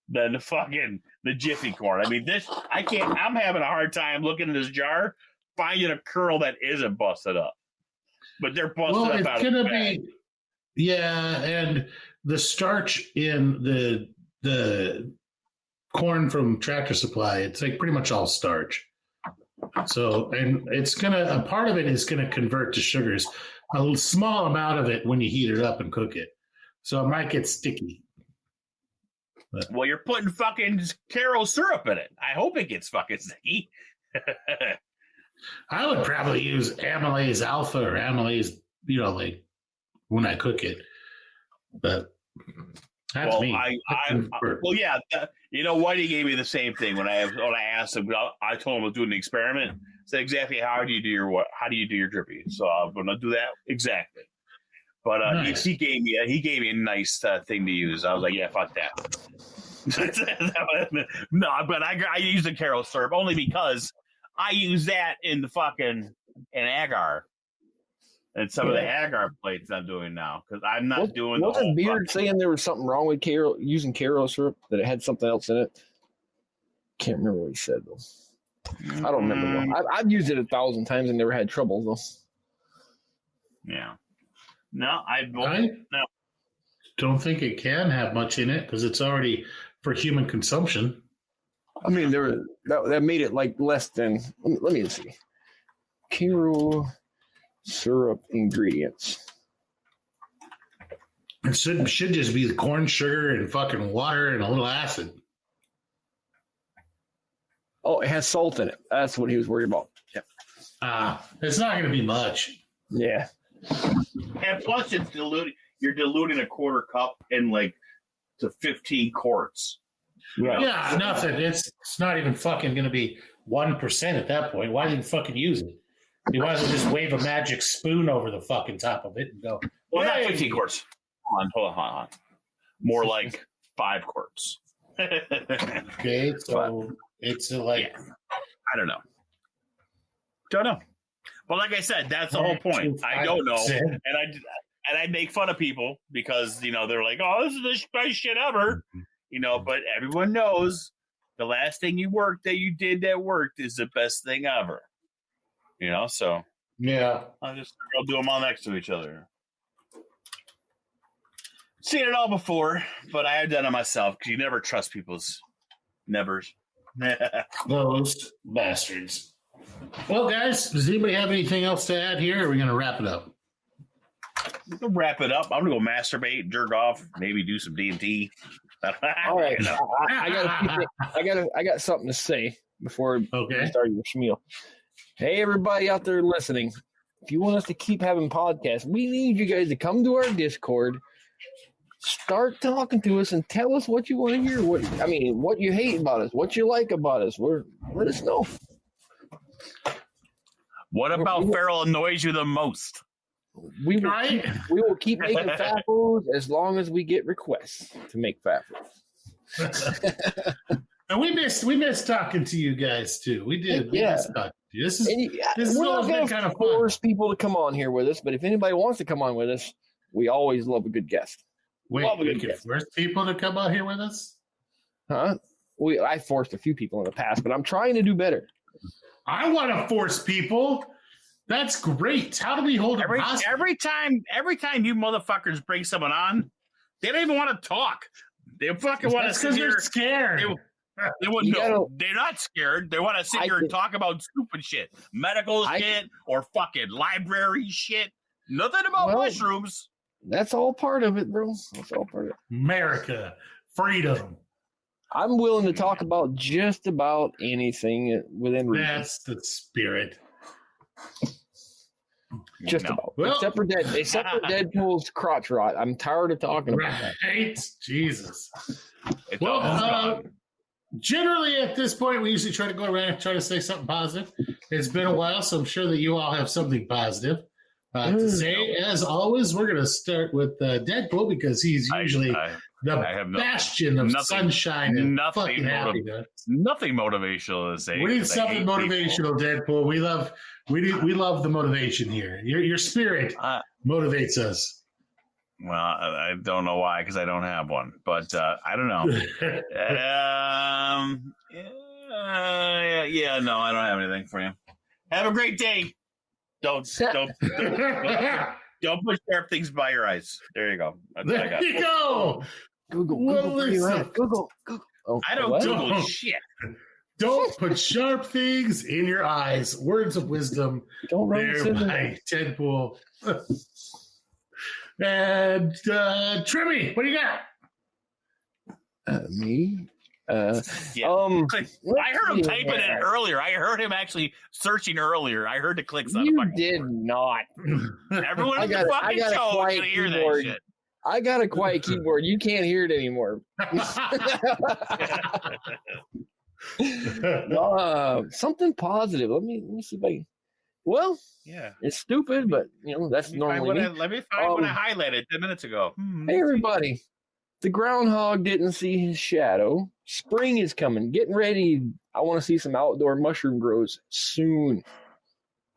than the Jiffy corn. I mean, I'm having a hard time looking at this jar, finding a kernel that isn't busted up. But they're busted up out of the bag. Yeah, and the starch in the corn from Tractor Supply, it's like pretty much all starch. So, and a part of it is gonna convert to sugars, a small amount of it when you heat it up and cook it. So it might get sticky. But. Well, you're putting fucking Karo syrup in it. I hope it gets fucking sticky. I would probably use amylase alpha or amylase, like when I cook it. But that's me. Yeah. Whitey gave me the same thing when I asked him. I told him I was doing an experiment. Said exactly how do you do your drippy? So I'm going to do that exactly. But nice. he gave me a nice thing to use. I was like, yeah, fuck that. No, but I use the Karo syrup only because I use that in agar. And some of the agar plates I'm doing now because I'm not doing. Wasn't Beard saying there was something wrong with using Karo syrup, that it had something else in it? Can't remember what he said though. I don't remember. I've used it 1,000 times and never had trouble though. Yeah. No, I don't think it can have much in it because it's already for human consumption. I mean, that made it like less than. Let me see. Karo syrup ingredients. It should just be the corn sugar and fucking water and a little acid. Oh, it has salt in it. That's what he was worried about. Yeah. It's not going to be much. Yeah. And plus, it's diluting. You're diluting a quarter cup in to 15 quarts. Right. Yeah, nothing. It's not even fucking going to be 1% at that point. Why didn't fucking use it? He wanted to just wave a magic spoon over the fucking top of it and go. Well, not 15 quarts. Hold on. More like 5 quarts. Okay, so it's I don't know. Don't know. But like I said, that's the whole point. I don't know, and I make fun of people because they're like, "Oh, this is the best shit ever," But everyone knows the last thing you did that worked is the best thing ever. So yeah, I'll do them all next to each other. Seen it all before, but I have done it myself because you never trust people's nevers. Those bastards. Well, guys, does anybody have anything else to add here? Or are we going to wrap it up? We can wrap it up. I'm going to go masturbate, jerk off, maybe do some D&D. All right. I got something to say before we start your schmeal. Hey, everybody out there listening. If you want us to keep having podcasts, we need you guys to come to our Discord, start talking to us, and tell us what you want to hear. What you hate about us, what you like about us. Let us know. What about Farrell annoys you the most? We will keep making FAFOs as long as we get requests to make FAFOs. And we missed talking to you guys too. We did. We missed talking to you. This is always been kind of fun. Force people to come on here with us, but if anybody wants to come on with us, we always love a good guest. Wait, we can force people to come out here with us? Huh? I forced a few people in the past, but I'm trying to do better. I want to force people. That's great. How do we hold every time you motherfuckers bring someone on, they don't even want to talk. They fucking want to sit here. They're scared. They're not scared. They want to sit here and talk about stupid shit, medical shit, or fucking library shit. Nothing about mushrooms. That's all part of it, bro. That's all part of it. America, freedom. I'm willing to talk about just about anything within reason. That's the spirit. Just about. Well, except for Deadpool's crotch rot. I'm tired of talking about that. Right? Jesus. Generally at this point, we usually try to go around and try to say something positive. It's been a while, so I'm sure that you all have something positive to say. As always, we're going to start with Deadpool because he's usually the bastion of sunshine and fucking happiness. Nothing motivational to say. We need something motivational, Deadpool. We love the motivation here. Your spirit motivates us. Well, I don't know why, because I don't have one, but I don't know. No, I don't have anything for you. Have a great day. Don't put sharp things by your eyes. There you go. There you go. Google. Oh, I don't Google shit. Don't put sharp things in your eyes. Words of wisdom. Don't run by Deadpool. And Trimmy, what do you got? Me? I heard him typing it earlier. I heard him actually searching earlier. I heard to click something. You did not. Everyone in the fucking show is going to hear that shit. I got a quiet keyboard. You can't hear it anymore. Something positive. Let me see if I can. Well, yeah, it's stupid, but that's normally me. Let me find what I highlighted 10 minutes ago. Hey, everybody. The groundhog didn't see his shadow. Spring is coming. Getting ready. I want to see some outdoor mushroom grows soon.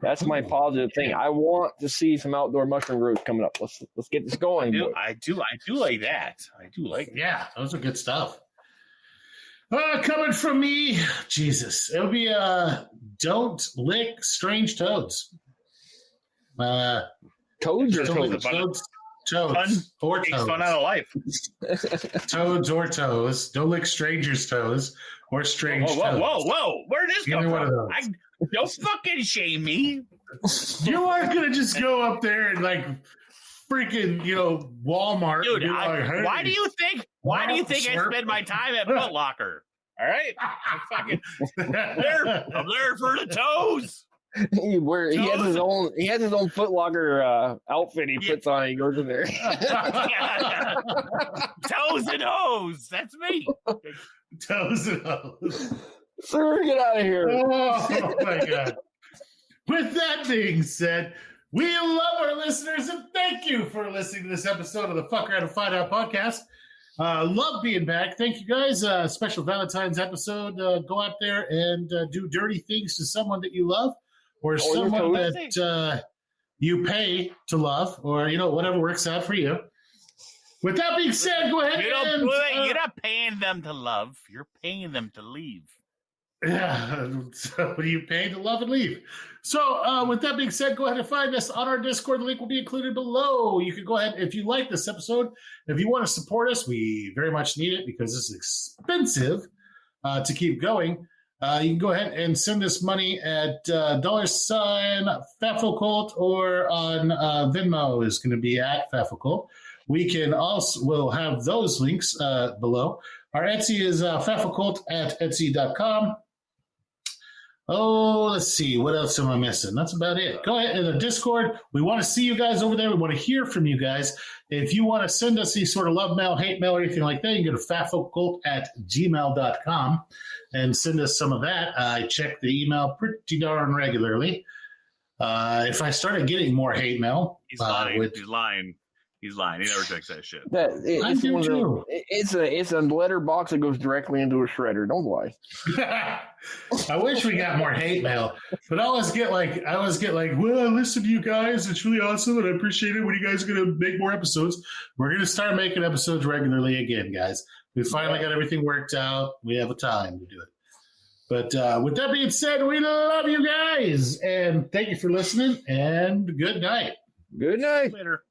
That's my positive thing. I want to see some outdoor mushroom grows coming up. Let's get this going. I do like that. I do like that. Yeah, those are good stuff. Coming from me, Jesus, it'll be don't lick strange toads. Toads or toads? Toads or toes. Fun out of life. Toads or toes. Don't lick strangers' toes or strange toes. Whoa! Where did this come from? Don't fucking shame me. You aren't gonna just go up there and freaking Walmart. Dude, why do you think I spend my time at Foot Locker? All right, I'm there for the toes. He has his own Foot Locker outfit he puts on. He goes in there. Toes and hose. That's me. Toes and hose. Sir, get out of here. Oh my God. With that being said, we love our listeners and thank you for listening to this episode of the Fuck Around and Find Out podcast. Love being back. Thank you guys. Special Valentine's episode. Go out there and do dirty things to someone that you love or someone that you pay to love or, whatever works out for you. With that being said, go ahead you're not paying them to love. You're paying them to leave. Yeah, so you pay to love and leave. So with that being said, go ahead and find us on our Discord. The link will be included below. You can go ahead, if you like this episode, if you want to support us, we very much need it because it's expensive to keep going. You can go ahead and send us money at $FAFO Cult or on Venmo is going to be at FAFO Cult. We can also, we'll have those links below. Our Etsy is FAFO Cult at Etsy.com. Oh, let's see. What else am I missing? That's about it. Go ahead in the Discord. We want to see you guys over there. We want to hear from you guys. If you want to send us any sort of love mail, hate mail, or anything like that, you can go to fafocult@gmail.com and send us some of that. I check the email pretty darn regularly. If I started getting more hate mail, he's lying. He's lying. He never checks that shit. I do too. It's a letter box that goes directly into a shredder. Don't lie. I wish we got more hate mail, but I always get like, well, I listen to you guys. It's really awesome, and I appreciate it. When you guys are gonna make more episodes? We're gonna start making episodes regularly again, guys. We finally got everything worked out. We have a time to do it. But with that being said, we love you guys, and thank you for listening. And good night. Good night. Later.